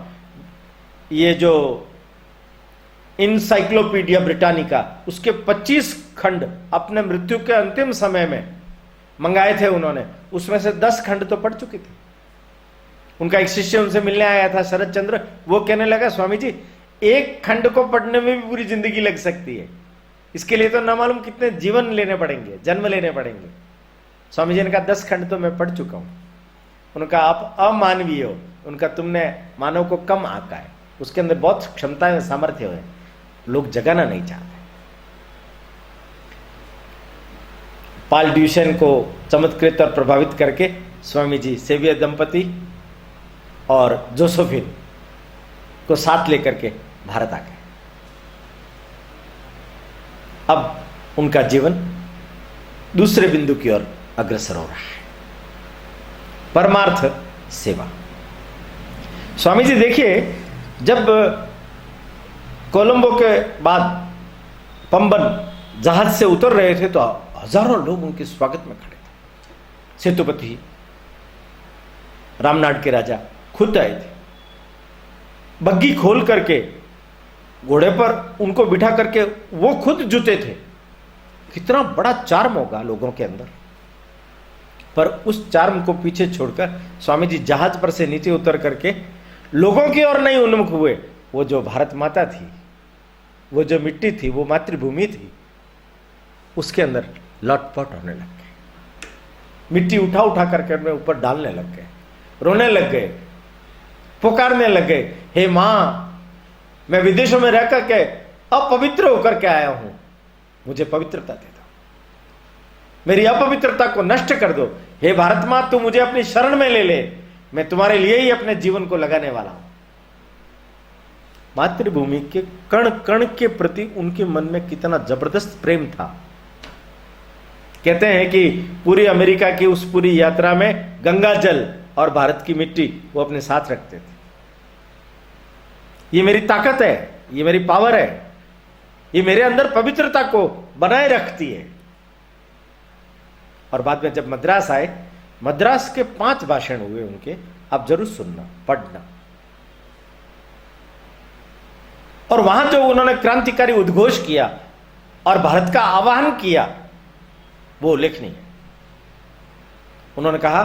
ये जो इनसाइक्लोपीडिया ब्रिटानिका, उसके 25 खंड अपने मृत्यु के अंतिम समय में मंगाए थे उन्होंने। उसमें से 10 खंड तो पढ़ चुके थे। उनका एक शिष्य उनसे मिलने आया था, शरद चंद्र। वो कहने लगा स्वामी जी एक खंड को पढ़ने में भी पूरी जिंदगी लग सकती है, इसके लिए तो ना मालूम कितने जीवन लेने पड़ेंगे, जन्म लेने पड़ेंगे। स्वामी जी ने कहा 10 खंड तो मैं पढ़ चुका हूं। उनका आप अमानवीय हो, उनका तुमने मानव को कम आंका है, उसके अंदर बहुत क्षमताएं सामर्थ्य है, लोग जगाना नहीं चाहते। पॉल ड्यूशन को चमत्कृत और प्रभावित करके स्वामी जी सेवियर दंपति और जोसेफिन को साथ लेकर के भारत आ गए। अब उनका जीवन दूसरे बिंदु की ओर अग्रसर हो रहा है, परमार्थ सेवा। स्वामी जी देखिए, जब कोलंबो के बाद पंबन जहाज से उतर रहे थे तो हजारों लोग उनके स्वागत में खड़े थे। सेतुपति रामनाड के राजा खुद आए थे, बग्गी खोल करके घोड़े पर उनको बिठा करके वो खुद जुते थे। कितना बड़ा चार्म होगा लोगों के अंदर। पर उस चार्म को पीछे छोड़कर स्वामी जी जहाज पर से नीचे उतर करके लोगों की ओर नहीं उन्मुख हुए। वो जो भारत माता थी, वो जो मिट्टी थी, वो मातृभूमि थी, उसके अंदर लौटपट होने लग गए। मिट्टी उठा उठा करके अपने ऊपर डालने लग गए, रोने लग गए, पुकारने लग गए, हे मां, मैं विदेशों में रह करके अपवित्र होकर के आया हूं, मुझे पवित्रता दे दो, मेरी अपवित्रता को नष्ट कर दो। हे भारत मां, तू मुझे अपनी शरण में ले ले, मैं तुम्हारे लिए ही अपने जीवन को लगाने वाला हूं। मातृभूमि के कण कण के प्रति उनके मन में कितना जबरदस्त प्रेम था। कहते हैं कि पूरी अमेरिका की उस पूरी यात्रा में गंगा जल और भारत की मिट्टी वो अपने साथ रखते थे। ये मेरी ताकत है, ये मेरी पावर है, ये मेरे अंदर पवित्रता को बनाए रखती है। और बाद में जब मद्रास आए, मद्रास के 5 भाषण हुए उनके, आप जरूर सुनना, पढ़ना। और वहां जो उन्होंने क्रांतिकारी उद्घोष किया और भारत का आह्वान किया, वो उल्लेखनीय है। उन्होंने कहा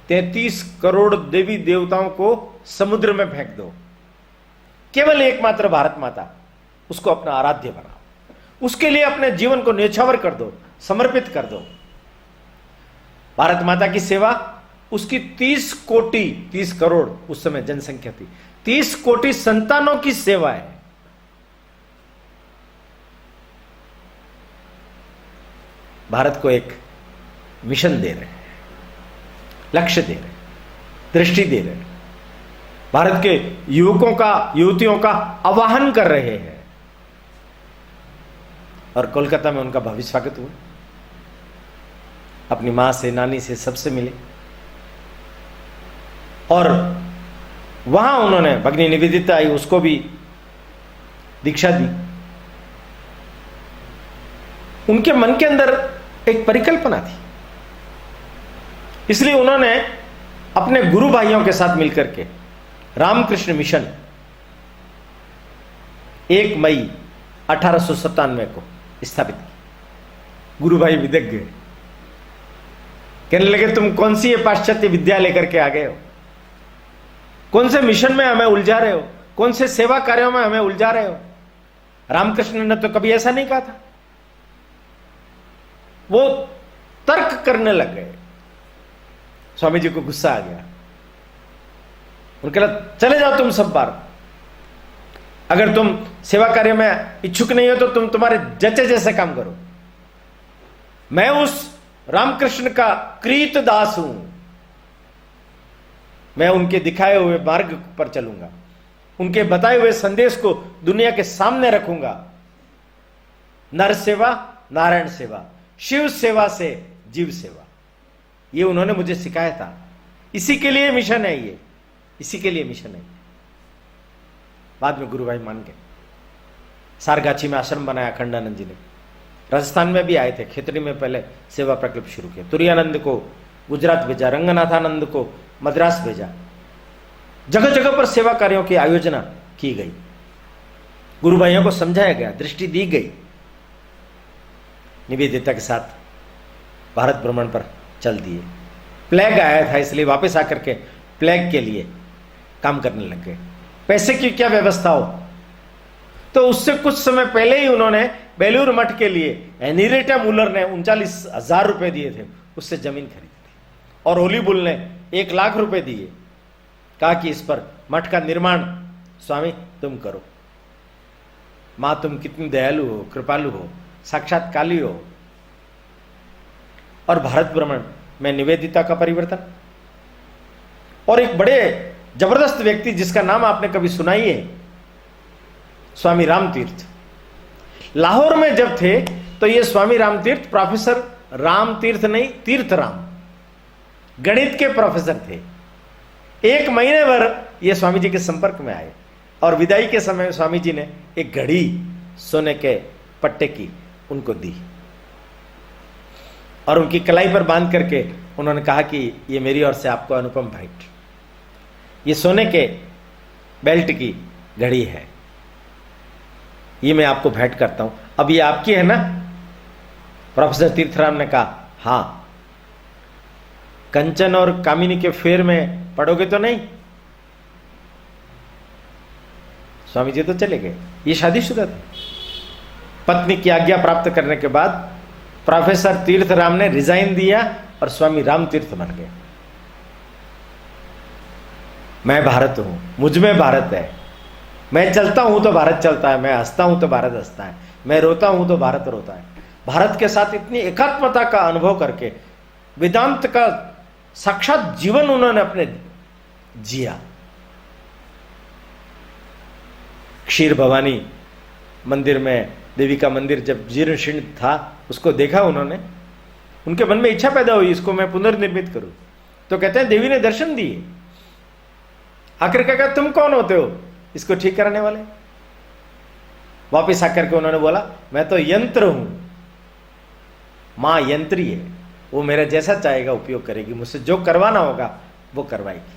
33 करोड़ देवी देवताओं को समुद्र में फेंक दो, केवल एकमात्र भारत माता, उसको अपना आराध्य बनाओ, उसके लिए अपने जीवन को न्यौछावर कर दो, समर्पित कर दो। भारत माता की सेवा, उसकी 30 कोटि, 30 करोड़ उस समय जनसंख्या थी, 30 कोटि संतानों की सेवा है। भारत को एक मिशन दे रहे हैं, लक्ष्य दे रहे हैं, दृष्टि दे रहे हैं, भारत के युवकों का, युवतियों का आवाहन कर रहे हैं। और कोलकाता में उनका भव्य स्वागत हुआ, अपनी मां से, नानी से, सबसे मिले। और वहां उन्होंने, भगिनी निवेदिता आई, उसको भी दीक्षा दी। उनके मन के अंदर एक परिकल्पना थी, इसलिए उन्होंने अपने गुरु भाइयों के साथ मिलकर के रामकृष्ण मिशन 1 मई 1897 को स्थापित की। गुरु भाई विदग्ध गए, कहने लगे तुम कौन सी ये पाश्चात्य विद्या लेकर के आ गए हो, कौन से मिशन में हमें उलझा रहे हो, कौन से सेवा कार्यों में हमें उलझा रहे हो। रामकृष्ण ने तो कभी ऐसा नहीं कहा था। वो तर्क करने लग गए। स्वामी जी को गुस्सा आ गया। उनके लिए चले जाओ तुम सब बार, अगर तुम सेवा कार्य में इच्छुक नहीं हो तो तुम तुम्हारे जचे जैसे काम करो। मैं उस रामकृष्ण का कृत दास हूं, मैं उनके दिखाए हुए मार्ग पर चलूंगा, उनके बताए हुए संदेश को दुनिया के सामने रखूंगा। नर सेवा, नारायण सेवा, शिव सेवा से जीव सेवा, ये उन्होंने मुझे सिखाया था। इसी के लिए मिशन है ये, इसी के लिए मिशन है। बाद में गुरु भाई मान गए। सारगाछी में आश्रम बनाया अखंडानंद जी ने। राजस्थान में भी आए थे, खेतड़ी में पहले सेवा प्रकल्प शुरू किया। तुरानंद को गुजरात भेजा, रंगनाथानंद को मद्रास भेजा। जगह जगह पर सेवा कार्यों की आयोजना की गई, गुरु भाइयों को समझाया गया, दृष्टि दी गई। निवेदिता के साथ भारत भ्रमण पर चल दिए। प्लेग आया था, इसलिए वापस आकर के प्लेग के लिए काम करने लग गए। पैसे की क्या व्यवस्था हो, तो उससे कुछ समय पहले ही उन्होंने बेलूर मठ के लिए एनीरेटा मुलर ने 39,000 रुपए दिए थे, उससे जमीन खरीदी थी। और होली बुल ने 1 लाख रुपए दिए, कहा कि इस पर मठ का निर्माण स्वामी तुम करो। मां तुम कितनी दयालु हो, कृपालु हो, साक्षात काली हो। और भारत भ्रमण में निवेदिता का परिवर्तन। और एक बड़े जबरदस्त व्यक्ति जिसका नाम आपने कभी सुना ही है, स्वामी रामतीर्थ। लाहौर में जब थे तो ये स्वामी रामतीर्थ, प्रोफेसर रामतीर्थ नहीं, तीर्थ राम, गणित के प्रोफेसर थे। 1 महीने भर ये स्वामी जी के संपर्क में आए और विदाई के समय स्वामी जी ने एक घड़ी सोने के पट्टे की उनको दी और उनकी कलाई पर बांध करके उन्होंने कहा कि ये मेरी ओर से आपको अनुपम भेंट, ये सोने के बेल्ट की घड़ी है, ये मैं आपको भेंट करता हूं। अब ये आपकी है ना? प्रोफेसर तीर्थराम ने कहा हां। कंचन और कामिनी के फेर में पड़ोगे तो नहीं? स्वामी जी तो चले गए। ये शादीशुदा थे। पत्नी की आज्ञा प्राप्त करने के बाद प्रोफेसर तीर्थराम ने रिजाइन दिया और स्वामी राम तीर्थ बन गए। मैं भारत हूं, मुझ में भारत है। मैं चलता हूं तो भारत चलता है, मैं हंसता हूं तो भारत हंसता है, मैं रोता हूं तो भारत रोता है। भारत के साथ इतनी एकात्मता का अनुभव करके वेदांत का साक्षात जीवन उन्होंने अपने जिया। क्षीर भवानी मंदिर में, देवी का मंदिर जब जीर्ण शीर्ण था, उसको देखा उन्होंने। उनके मन में इच्छा पैदा हुई इसको मैं पुनर्निर्मित करूं। तो कहते हैं देवी ने दर्शन दिए। आखिर क्या कहा, तुम कौन होते हो? इसको ठीक कराने वाले। वापिस आकर के उन्होंने बोला, मैं तो यंत्र हूं, मां यंत्री है, वो मेरा जैसा चाहेगा उपयोग करेगी, मुझसे जो करवाना होगा वो करवाएगी।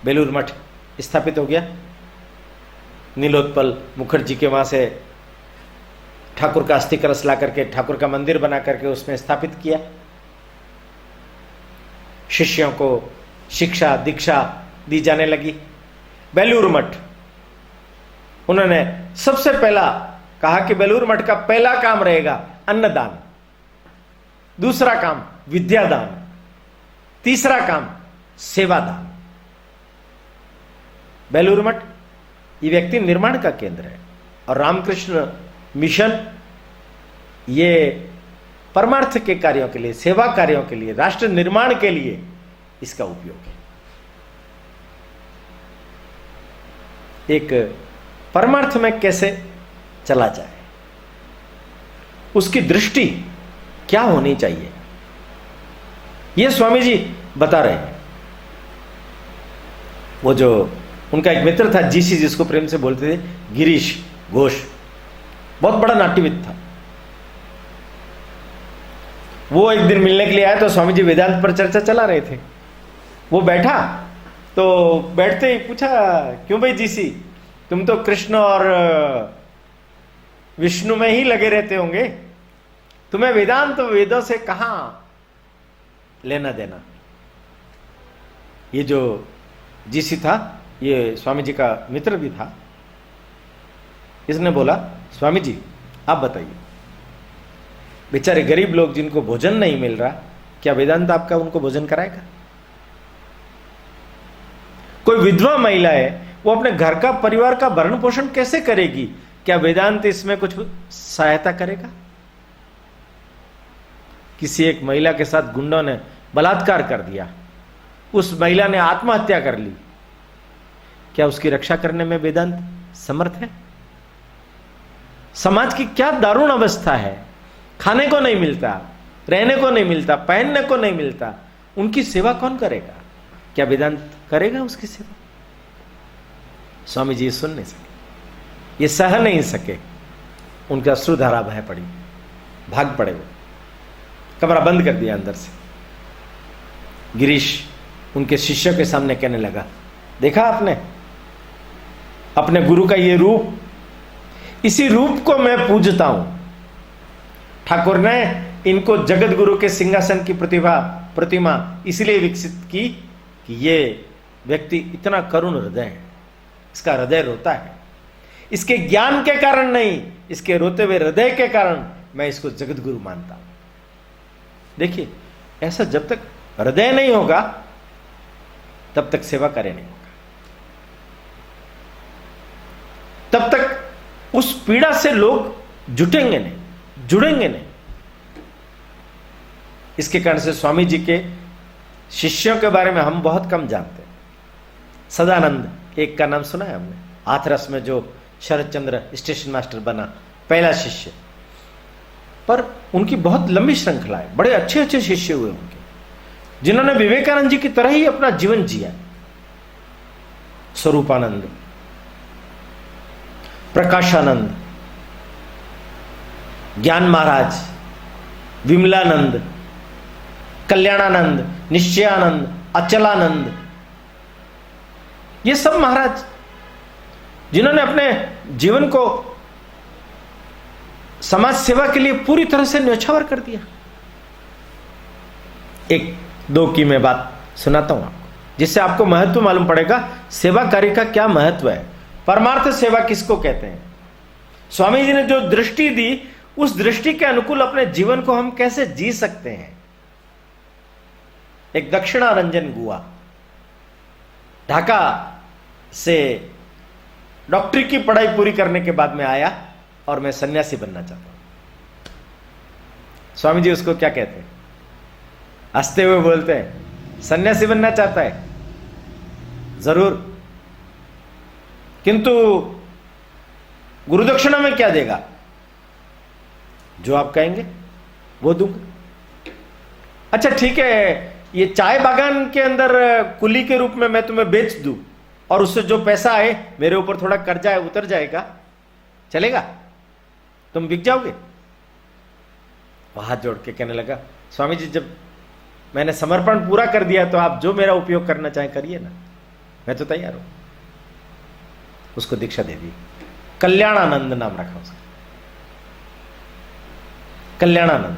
बेलूर मठ स्थापित हो गया। नीलोत्पल मुखर्जी के वहां से ठाकुर का अस्थि कलश ला करके ठाकुर का मंदिर बना करके उसमें स्थापित किया। शिष्यों को शिक्षा दीक्षा दी जाने लगी। बेलूर मठ, उन्होंने सबसे पहला कहा कि बेलूर मठ का पहला काम रहेगा अन्नदान, दूसरा काम विद्यादान, तीसरा काम सेवादान। बेलूर मठ ये व्यक्ति निर्माण का केंद्र है और रामकृष्ण मिशन ये परमार्थ के कार्यों के लिए, सेवा कार्यों के लिए, राष्ट्र निर्माण के लिए इसका उपयोग है। एक परमार्थ में कैसे चला जाए, उसकी दृष्टि क्या होनी चाहिए, यह स्वामी जी बता रहे हैं। वो जो उनका एक मित्र था जीसी, जिसको प्रेम से बोलते थे गिरीश घोष, बहुत बड़ा नाट्यविद था। वो एक दिन मिलने के लिए आया तो स्वामी जी वेदांत पर चर्चा चला रहे थे। वो बैठा तो बैठते ही पूछा, क्यों भाई जीसी, तुम तो कृष्ण और विष्णु में ही लगे रहते होंगे, तुम्हें वेदांत वेदों से कहां लेना देना। ये जो जीसी था ये स्वामी जी का मित्र भी था। इसने बोला, स्वामी जी आप बताइए, बेचारे गरीब लोग जिनको भोजन नहीं मिल रहा, क्या वेदांत आपका उनको भोजन कराएगा? कोई विधवा महिला है, वो अपने घर का परिवार का भरण पोषण कैसे करेगी? क्या वेदांत इसमें कुछ सहायता करेगा? किसी एक महिला के साथ गुंडों ने बलात्कार कर दिया, उस महिला ने आत्महत्या कर ली, क्या उसकी रक्षा करने में वेदांत समर्थ है? समाज की क्या दारुण अवस्था है, खाने को नहीं मिलता, रहने को नहीं मिलता, पहनने को नहीं मिलता, उनकी सेवा कौन करेगा? क्या वेदांत करेगा उसकी सेवा? स्वामी जी सुन नहीं सके, ये सह नहीं सके, उनका अश्रुधारा बह पड़ी, भाग पड़े, वो कमरा बंद कर दिया अंदर से। गिरीश उनके शिष्यों के सामने कहने लगा, देखा आपने अपने गुरु का ये रूप, इसी रूप को मैं पूजता हूं। ठाकुर ने इनको जगत गुरु के सिंहासन की प्रतिमा इसलिए विकसित की कि ये व्यक्ति इतना करुण हृदय है, इसका हृदय रोता है, इसके ज्ञान के कारण नहीं, इसके रोते हुए हृदय के कारण मैं इसको जगत गुरु मानता हूं। देखिए, ऐसा जब तक हृदय नहीं होगा तब तक सेवा कार्य नहीं होगा, तब तक उस पीड़ा से लोग जुटेंगे नहीं, जुड़ेंगे नहीं। इसके कारण से स्वामी जी के शिष्यों के बारे में हम बहुत कम जानते हैं। सदानंद एक का नाम सुना है हमने, हाथरस में जो शरद चंद्र स्टेशन मास्टर बना, पहला शिष्य, पर उनकी बहुत लंबी श्रृंखला है, बड़े अच्छे अच्छे शिष्य हुए उनके, जिन्होंने विवेकानंद जी की तरह ही अपना जीवन जिया। स्वरूपानंद, प्रकाशानंद, ज्ञान महाराज, विमलानंद, कल्याणानंद, निश्चयानंद, अचलानंद, ये सब महाराज जिन्होंने अपने जीवन को समाज सेवा के लिए पूरी तरह से न्यौछावर कर दिया। एक दो की मैं बात सुनाता हूं आपको, जिससे आपको महत्व मालूम पड़ेगा सेवा कार्य का क्या महत्व है, परमार्थ सेवा किसको कहते हैं। स्वामी जी ने जो दृष्टि दी, उस दृष्टि के अनुकूल अपने जीवन को हम कैसे जी सकते हैं। एक दक्षिणा रंजन गुआ ढाका से डॉक्टरी की पढ़ाई पूरी करने के बाद में आया और मैं सन्यासी बनना चाहता हूं। स्वामी जी उसको क्या कहते हैं? हंसते हुए बोलते हैं, सन्यासी बनना चाहता है, जरूर, किंतु गुरुदक्षिणा में क्या देगा? जो आप कहेंगे वो दूंगा। अच्छा ठीक है, ये चाय बागान के अंदर कुली के रूप में मैं तुम्हें बेच दूं, और उससे जो पैसा आए, मेरे ऊपर थोड़ा कर्जा है उतर जाएगा, चलेगा? तुम बिक जाओगे? वो हाथ जोड़ के कहने लगा, स्वामी जी जब मैंने समर्पण पूरा कर दिया तो आप जो मेरा उपयोग करना चाहें करिए ना, मैं तो तैयार हूं। उसको दीक्षा दे दी, कल्याणानंद नाम रखा उसका, कल्याणानंद।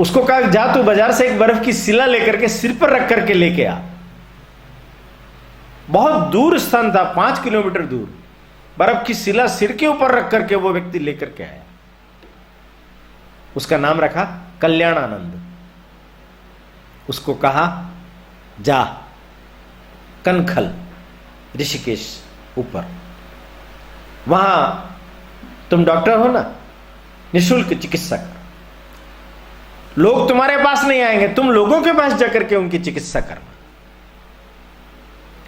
उसको कहा जा तू बाजार से एक बर्फ की शिला लेकर के सिर पर रख करके लेके आ। बहुत दूर स्थान था, 5 किलोमीटर दूर, बर्फ की शिला सिर के ऊपर रख करके वो व्यक्ति लेकर के आया। उसका नाम रखा कल्याणानंद। उसको कहा जा कनखल ऋषिकेश ऊपर, वहां तुम डॉक्टर हो ना, निःशुल्क चिकित्सा कर। लोग तुम्हारे पास नहीं आएंगे, तुम लोगों के पास जाकर के उनकी चिकित्सा करना।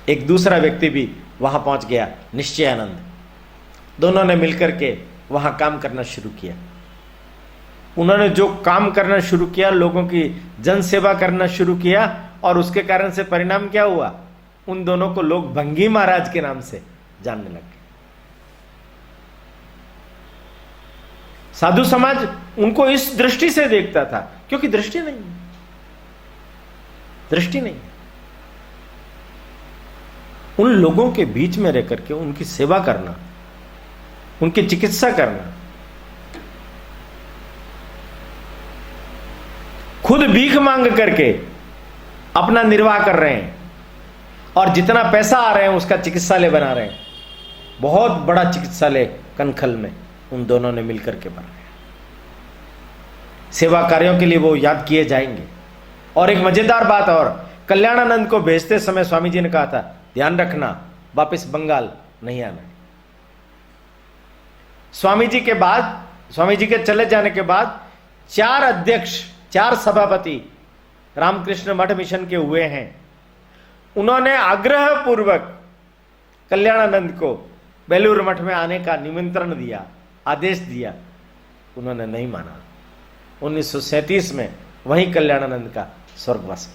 एक दूसरा व्यक्ति भी वहां पहुंच गया, निश्चयानंद। दोनों ने मिलकर के वहां काम करना शुरू किया। उन्होंने जो काम करना शुरू किया, लोगों की जन सेवा करना शुरू किया, और उसके कारण से परिणाम क्या हुआ? उन दोनों को लोग भंगी महाराज के नाम से जानने लगे। साधु समाज उनको इस दृष्टि से देखता था, क्योंकि दृष्टि नहीं, दृष्टि नहीं। उन लोगों के बीच में रह करके उनकी सेवा करना, उनकी चिकित्सा करना, खुद भीख मांग करके अपना निर्वाह कर रहे हैं, और जितना पैसा आ रहे हैं उसका चिकित्सालय बना रहे हैं। बहुत बड़ा चिकित्सालय कनखल में उन दोनों ने मिलकर के बनाया। सेवा कार्यों के लिए वो याद किए जाएंगे। और एक मजेदार बात और, कल्याणानंद को भेजते समय स्वामी जी ने कहा था, ध्यान रखना वापस बंगाल नहीं आना। स्वामी जी के बाद, स्वामी जी के चले जाने के बाद 4 अध्यक्ष, 4 सभापति रामकृष्ण मठ मिशन के हुए हैं। उन्होंने आग्रह पूर्वक कल्याणानंद को बेलूर मठ में आने का निमंत्रण दिया, आदेश दिया। उन्होंने नहीं माना। 1937 में वहीं कल्याणानंद का स्वर्गवास।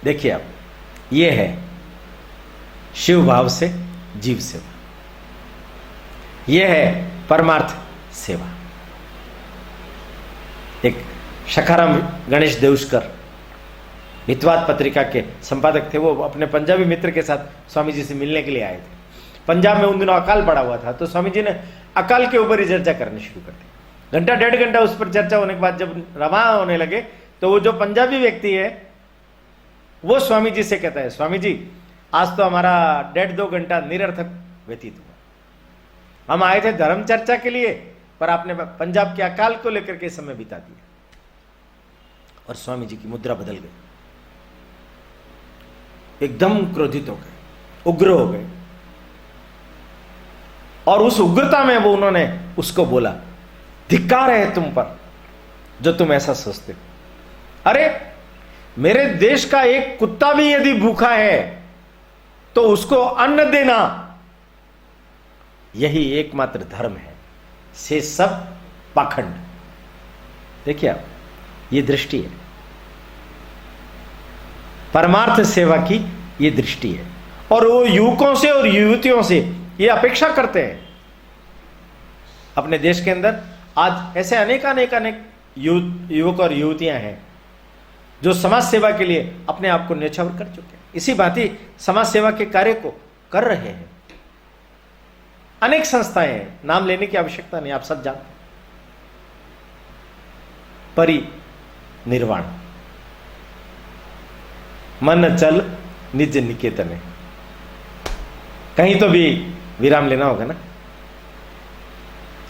देखिए आप, यह है शिव भाव से जीव सेवा, यह है परमार्थ सेवा। एक शखाराम गणेश देउस्कर हितवाद पत्रिका के संपादक थे, वो अपने पंजाबी मित्र के साथ स्वामी जी से मिलने के लिए आए थे। पंजाब में उन दिनों अकाल पड़ा हुआ था, तो स्वामी जी ने अकाल के ऊपर ही चर्चा करनी शुरू कर दी। घंटा 1.5 घंटा उस पर चर्चा होने के बाद जब रवाना होने लगे, तो वो जो पंजाबी व्यक्ति है वो स्वामी जी से कहता है, स्वामी जी आज तो हमारा 1.5-2 घंटा निरर्थक व्यतीत हुआ। हम आए थे धर्म चर्चा के लिए, पर आपने पंजाब के अकाल को लेकर के समय बिता दिया। और स्वामी जी की मुद्रा बदल गई, एकदम क्रोधित हो गए, उग्र हो गए। और उस उग्रता में वो उन्होंने उसको बोला, धिक्कार है तुम पर जो तुम ऐसा सोचते। अरे मेरे देश का एक कुत्ता भी यदि भूखा है तो उसको अन्न देना, यही एकमात्र धर्म है, से सब पाखंड। देखिए आप, ये दृष्टि है परमार्थ सेवा की, ये दृष्टि है। और वो युवकों से और युवतियों से ये अपेक्षा करते हैं। अपने देश के अंदर आज ऐसे अनेक युवक और युवतियां हैं जो समाज सेवा के लिए अपने आप को न्यौछावर कर चुके हैं। इसी भांति समाज सेवा के कार्य को कर रहे हैं। अनेक संस्थाएं हैं, नाम लेने की आवश्यकता नहीं, आप सब जानते हैं। परिनिर्वाण, मन चल निज निकेतन। कहीं तो भी विराम लेना होगा ना।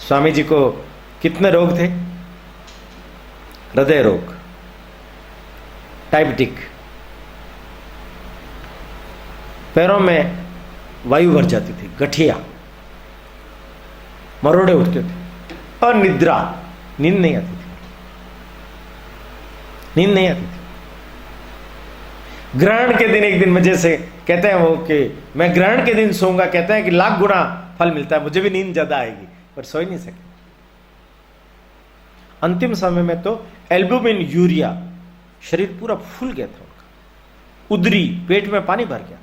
स्वामी जी को कितने रोग थे? हृदय रोग, डायबिटिक, पैरों में वायु भर जाती थी, गठिया, मरोड़े उठते थे, और निद्रा, नींद नहीं आती थी, नींद नहीं आती थी। ग्रहण के दिन एक दिन मजे से कहते हैं वो कि मैं ग्रहण के दिन सोऊंगा, कहते हैं कि लाख गुना फल मिलता है, मुझे भी नींद ज्यादा आएगी, पर सो ही नहीं सके। अंतिम समय में तो एल्बुमिन यूरिया, शरीर पूरा फूल गया था उनका। उदरी, पेट में पानी भर गया,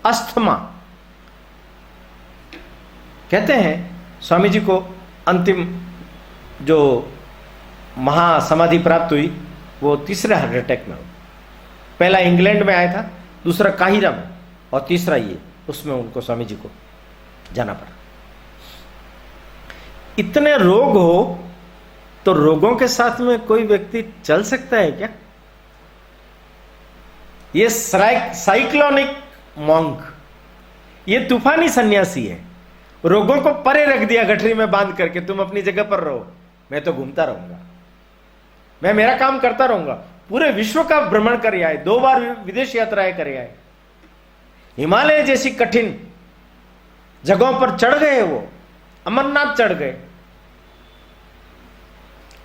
अस्थमा। कहते हैं स्वामी जी को अंतिम जो महासमाधि प्राप्त हुई वो तीसरे हार्ट अटैक में हुई। पहला इंग्लैंड में आया था, दूसरा काहिरा में, और तीसरा ये, उसमें उनको स्वामी जी को जाना पड़ा। इतने रोग हो तो रोगों के साथ में कोई व्यक्ति चल सकता है क्या? ये साइक्लोनिक मॉन्क, ये तूफानी सन्यासी है। रोगों को परे रख दिया गठरी में बांध करके, तुम अपनी जगह पर रहो, मैं तो घूमता रहूंगा, मैं मेरा काम करता रहूंगा। पूरे विश्व का भ्रमण कर आए, 2 बार विदेश यात्राएं कर आए, हिमालय जैसी कठिन जगहों पर चढ़ गए, वो अमरनाथ चढ़ गए,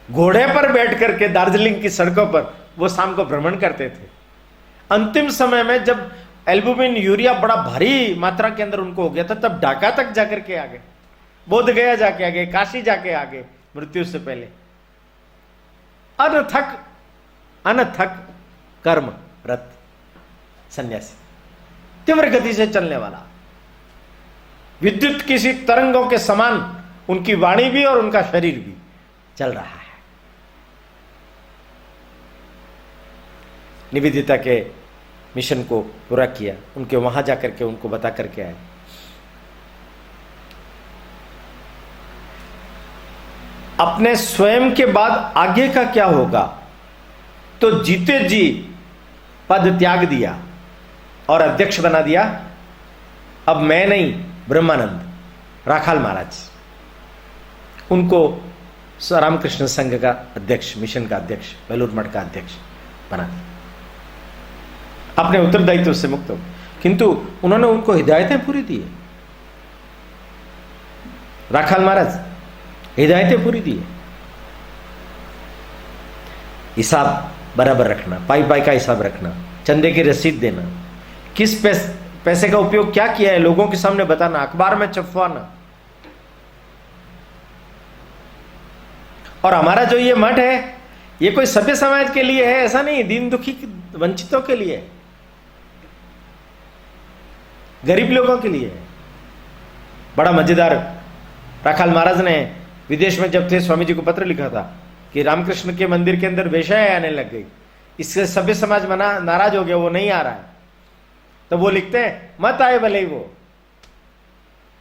घोड़े पर बैठ करके दार्जिलिंग की सड़कों पर वो शाम को भ्रमण करते थे। अंतिम समय में जब एल्बुमिन यूरिया बड़ा भारी मात्रा के अंदर उनको हो गया था, तब ढाका तक जाकर के आ गए, बोध गया जाके आ गए, काशी जाके आ गए मृत्यु से पहले। अनथक कर्म रत सन्यासी, तीव्र गति से चलने वाला, विद्युत किसी तरंगों के समान उनकी वाणी भी और उनका शरीर भी चल रहा है। निवेदिता के मिशन को पूरा किया, उनके वहां जाकर के उनको बता करके आए। अपने स्वयं के बाद आगे का क्या होगा, तो जीते जी पद त्याग दिया और अध्यक्ष बना दिया। अब मैं नहीं, ब्रह्मानंद राखाल महाराज उनको रामकृष्ण संघ का अध्यक्ष, मिशन का अध्यक्ष, बेलूर मठ का अध्यक्ष बना दिया। अपने उत्तरदायित्व से मुक्त हो, किंतु उन्होंने उनको हिदायतें पूरी दी। राखाल महाराज हिदायतें पूरी दी। हिसाब बराबर रखना, पाई पाई का हिसाब रखना, चंदे की रसीद देना, किस पैसे का उपयोग क्या किया है लोगों के सामने बताना, अखबार में छपवाना। और हमारा जो ये मठ है, ये कोई सभ्य समाज के लिए है ऐसा नहीं, दीन दुखी वंचितों के लिए है, गरीब लोगों के लिए है। बड़ा मजेदार, राखाल महाराज ने विदेश में जब थे स्वामी जी को पत्र लिखा था कि रामकृष्ण के मंदिर के अंदर वेश्याएं आने लग गई, इससे सभ्य समाज नाराज हो गया, वो नहीं आ रहा है। तो वो लिखते हैं, मत आए भले ही, वो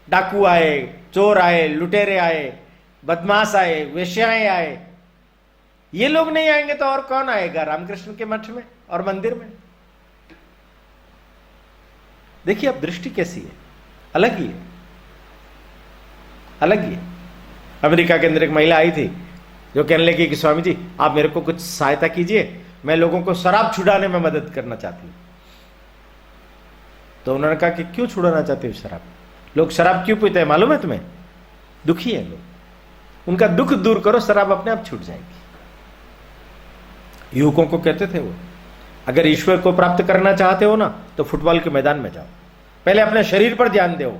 डाकू आए, चोर आए, लुटेरे आए, बदमाश आए, वेश्याएं आए, ये लोग नहीं आएंगे तो और कौन आएगा रामकृष्ण के मठ में और मंदिर में। देखिए अब दृष्टि कैसी है, अलग ही है, अलग ही है। अमेरिका के अंदर एक महिला आई थी जो कहने लगी कि स्वामी जी आप मेरे को कुछ सहायता कीजिए, मैं लोगों को शराब छुड़ाने में मदद करना चाहती हूं। तो उन्होंने कहा कि क्यों छुड़ाना चाहते हो शराब, लोग शराब क्यों पीते हैं मालूम है तुम्हें? दुखी है लोग, उनका दुख दूर करो, शराब अपने आप छूट जाएगी। युवकों को कहते थे वो, अगर ईश्वर को प्राप्त करना चाहते हो ना तो फुटबॉल के मैदान में जाओ, पहले अपने शरीर पर ध्यान दो,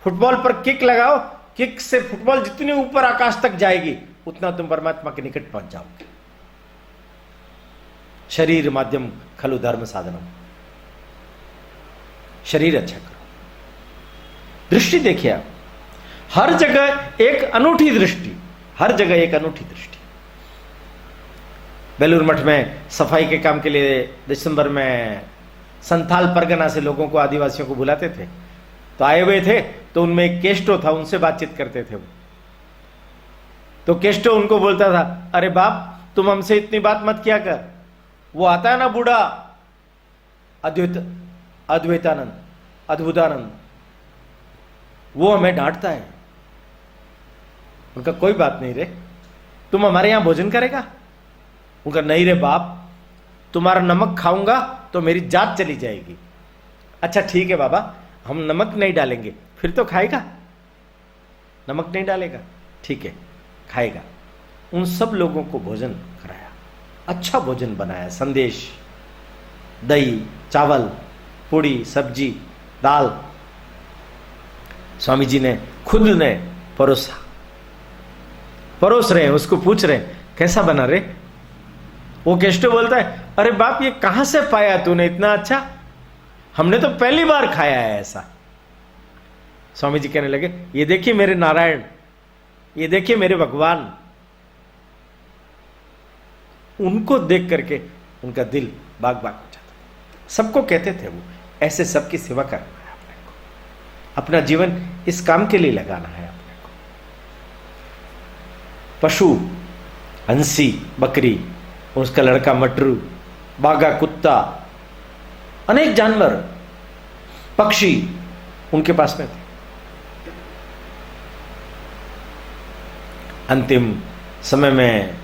फुटबॉल पर किक लगाओ, किक से फुटबॉल जितनी ऊपर आकाश तक जाएगी उतना तुम परमात्मा के निकट पहुंच जाओगे। शरीर माध्यम खलु धर्म साधनम, शरीर अच्छा करो। दृष्टि देखिए आप, हर जगह एक अनूठी दृष्टि, हर जगह एक अनूठी दृष्टि। बेलूर मठ में सफाई के काम के लिए दिसंबर में संथाल परगना से लोगों को, आदिवासियों को बुलाते थे, तो आए हुए थे, तो उनमें एक केस्टो था, उनसे बातचीत करते थे वो। तो केस्टो उनको बोलता था, अरे बाप तुम हमसे इतनी बात मत किया कर, वो आता है ना बूढ़ा अद्वैतानंद, अद्भुतानंद, वो हमें डांटता है। उनका कोई बात नहीं रे, तुम हमारे यहां भोजन करेगा? उनका नहीं रे बाप, तुम्हारा नमक खाऊंगा तो मेरी जात चली जाएगी। अच्छा ठीक है बाबा, हम नमक नहीं डालेंगे, फिर तो खाएगा? नमक नहीं डालेगा, ठीक है खाएगा। उन सब लोगों को भोजन कराया, अच्छा भोजन बनाया, संदेश, दही, चावल, पूड़ी, सब्जी, दाल, स्वामी जी ने खुद ने परोसा, परोस रहे हैं, उसको पूछ रहे हैं कैसा बना रे? वो केष्ट बोलता है, अरे बाप ये कहां से पाया तूने इतना अच्छा, हमने तो पहली बार खाया है ऐसा। स्वामी जी कहने लगे, ये देखिए मेरे नारायण, ये देखिए मेरे भगवान। उनको देख करके उनका दिल बाग बाग हो जाता। सबको कहते थे वो, ऐसे सबकी सेवा करना है अपने को, अपना जीवन इस काम के लिए लगाना है अपने को। पशु, हंसी, बकरी, उसका लड़का मटरू, बागा कुत्ता, अनेक जानवर, पक्षी उनके पास में थे। अंतिम समय में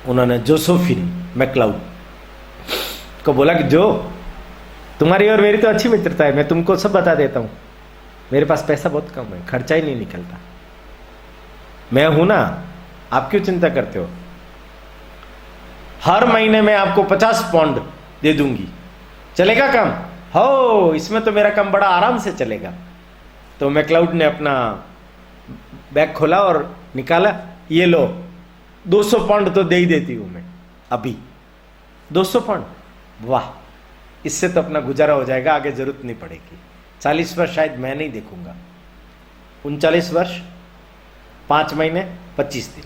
उन्होंने जोसेफिन मैक्लाउड को बोला कि जो तुम्हारी और मेरी तो अच्छी मित्रता है, मैं तुमको सब बता देता हूं, मेरे पास पैसा बहुत कम है, खर्चा ही नहीं निकलता, मैं हूं ना, आप क्यों चिंता करते हो, हर महीने में आपको 50 पाउंड दे दूंगी, चलेगा काम? हो, इसमें तो मेरा काम बड़ा आराम से चलेगा। तो मैक्लाउड ने अपना बैग खोला और निकाला, ये लो 200 पाउंड तो दे ही देती हूं मैं अभी। 200 पाउंड, वाह, इससे तो अपना गुजारा हो जाएगा, आगे जरूरत नहीं पड़ेगी। 40 वर्ष शायद मैं नहीं देखूंगा, 39 वर्ष 5 महीने 25 दिन।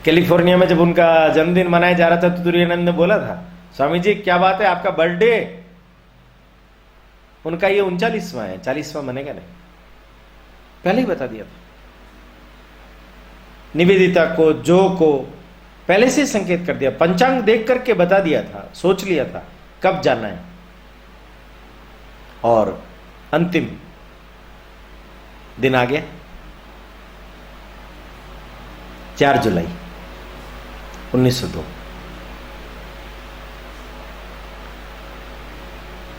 कैलिफोर्निया में जब उनका जन्मदिन मनाया जा रहा था तो तुरानंद ने बोला था, स्वामी जी क्या बात है, आपका बर्थडे? उनका ये 39वां है, 40वां मनेगा नहीं, पहले ही बता दिया था। निवेदिता को, जो को पहले से संकेत कर दिया, पंचांग देख करके बता दिया था, सोच लिया था कब जाना है। और अंतिम दिन आ गया, 4 जुलाई 1902।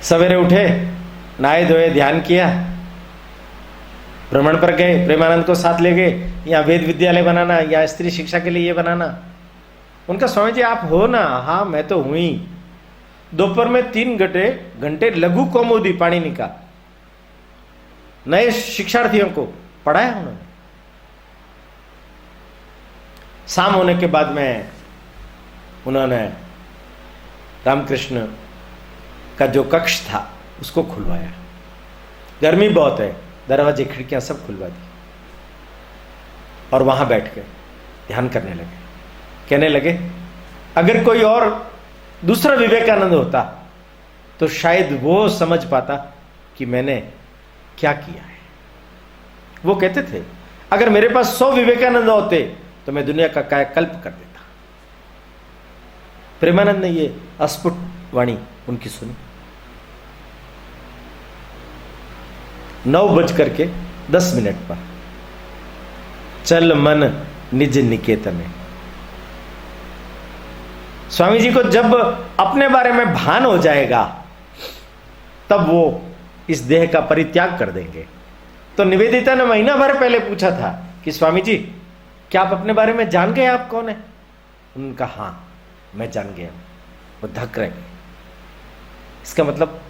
सवेरे उठे, नहाए धोए, ध्यान किया, भ्रमण पर गए, प्रेमानंद को साथ ले गए, यहाँ वेद विद्यालय बनाना या स्त्री शिक्षा के लिए ये बनाना। उनका स्वामी जी आप हो ना? हाँ मैं तो हूं ही। दोपहर में 3 घंटे लघु कौमुदी पाणिनि का नए शिक्षार्थियों को पढ़ाया उन्होंने। शाम होने के बाद में उन्होंने रामकृष्ण का जो कक्ष था उसको खुलवाया। गर्मी बहुत है, दरवाजे खिड़कियां सब खुलवा दी और वहां बैठ के ध्यान करने लगे। कहने लगे अगर कोई और दूसरा विवेकानंद होता तो शायद वो समझ पाता कि मैंने क्या किया है। वो कहते थे अगर मेरे पास 100 विवेकानंद होते तो मैं दुनिया का कायाकल्प कर देता। प्रेमानंद ने ये अस्फुट वाणी उनकी सुनी। 9:10 पर चल मन निज निकेतन। स्वामी जी को जब अपने बारे में भान हो जाएगा तब वो इस देह का परित्याग कर देंगे। तो निवेदिता ने महीना भर पहले पूछा था कि स्वामी जी क्या आप अपने बारे में जान गए, आप कौन है? उनका हाँ मैं जान गया। वो धक रहे। इसका मतलब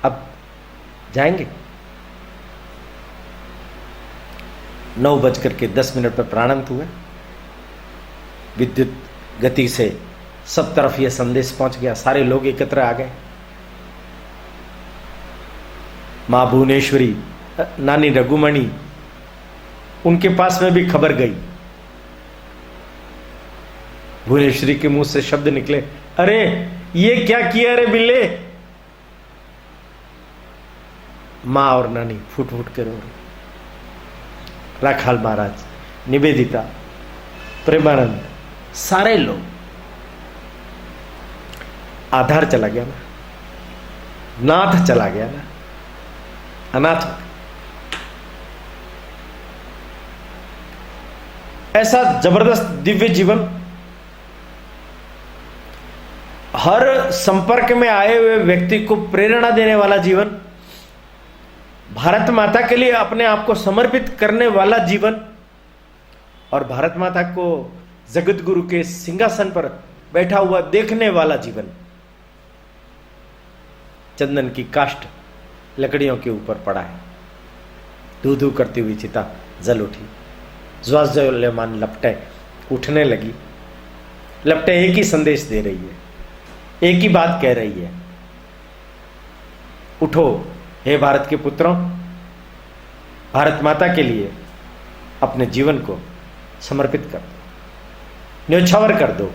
अब जाएंगे। 9:10 पर प्राणांत हुए। विद्युत गति से सब तरफ यह संदेश पहुंच गया, सारे लोग एकत्र आ गए। मां भुवनेश्वरी, नानी रघुमणि, उनके पास में भी खबर गई। भुवनेश्वरी के मुंह से शब्द निकले, अरे ये क्या किया रे बिल्ले। मां और नानी फूट फूट के रो रहे। राखाल महाराज, निवेदिता, प्रेमानंद, सारे लोग। आधार चला गया ना, नाथ चला गया ना, अनाथ। ऐसा जबरदस्त दिव्य जीवन, हर संपर्क में आए हुए व्यक्ति को प्रेरणा देने वाला जीवन, भारत माता के लिए अपने आप को समर्पित करने वाला जीवन और भारत माता को जगत गुरु के सिंहासन पर बैठा हुआ देखने वाला जीवन। चंदन की काष्ठ लकड़ियों के ऊपर पड़ा है। धू धू करती हुई चिता जल उठी, ज्वाज्वल्यमान लपटें उठने लगी। लपटें एक ही संदेश दे रही है, एक ही बात कह रही है, उठो हे भारत के पुत्रों, भारत माता के लिए अपने जीवन को समर्पित कर दो, न्योछावर कर दो,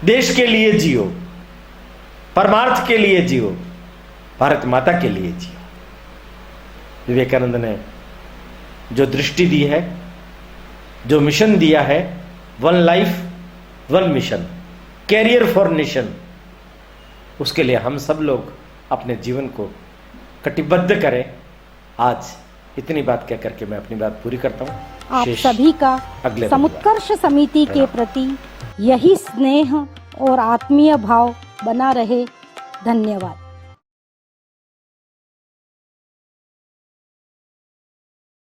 देश के लिए जियो, परमार्थ के लिए जियो, भारत माता के लिए जियो। विवेकानंद ने जो दृष्टि दी है, जो मिशन दिया है, one life one mission, career for nation, उसके लिए हम सब लोग अपने जीवन को कटिबद्ध करें। आज इतनी बात कह करके मैं अपनी बात पूरी करता हूँ। आप सभी का अगले समुत्कर्ष समिति के प्रति यही स्नेह और आत्मीय भाव बना रहे। धन्यवाद।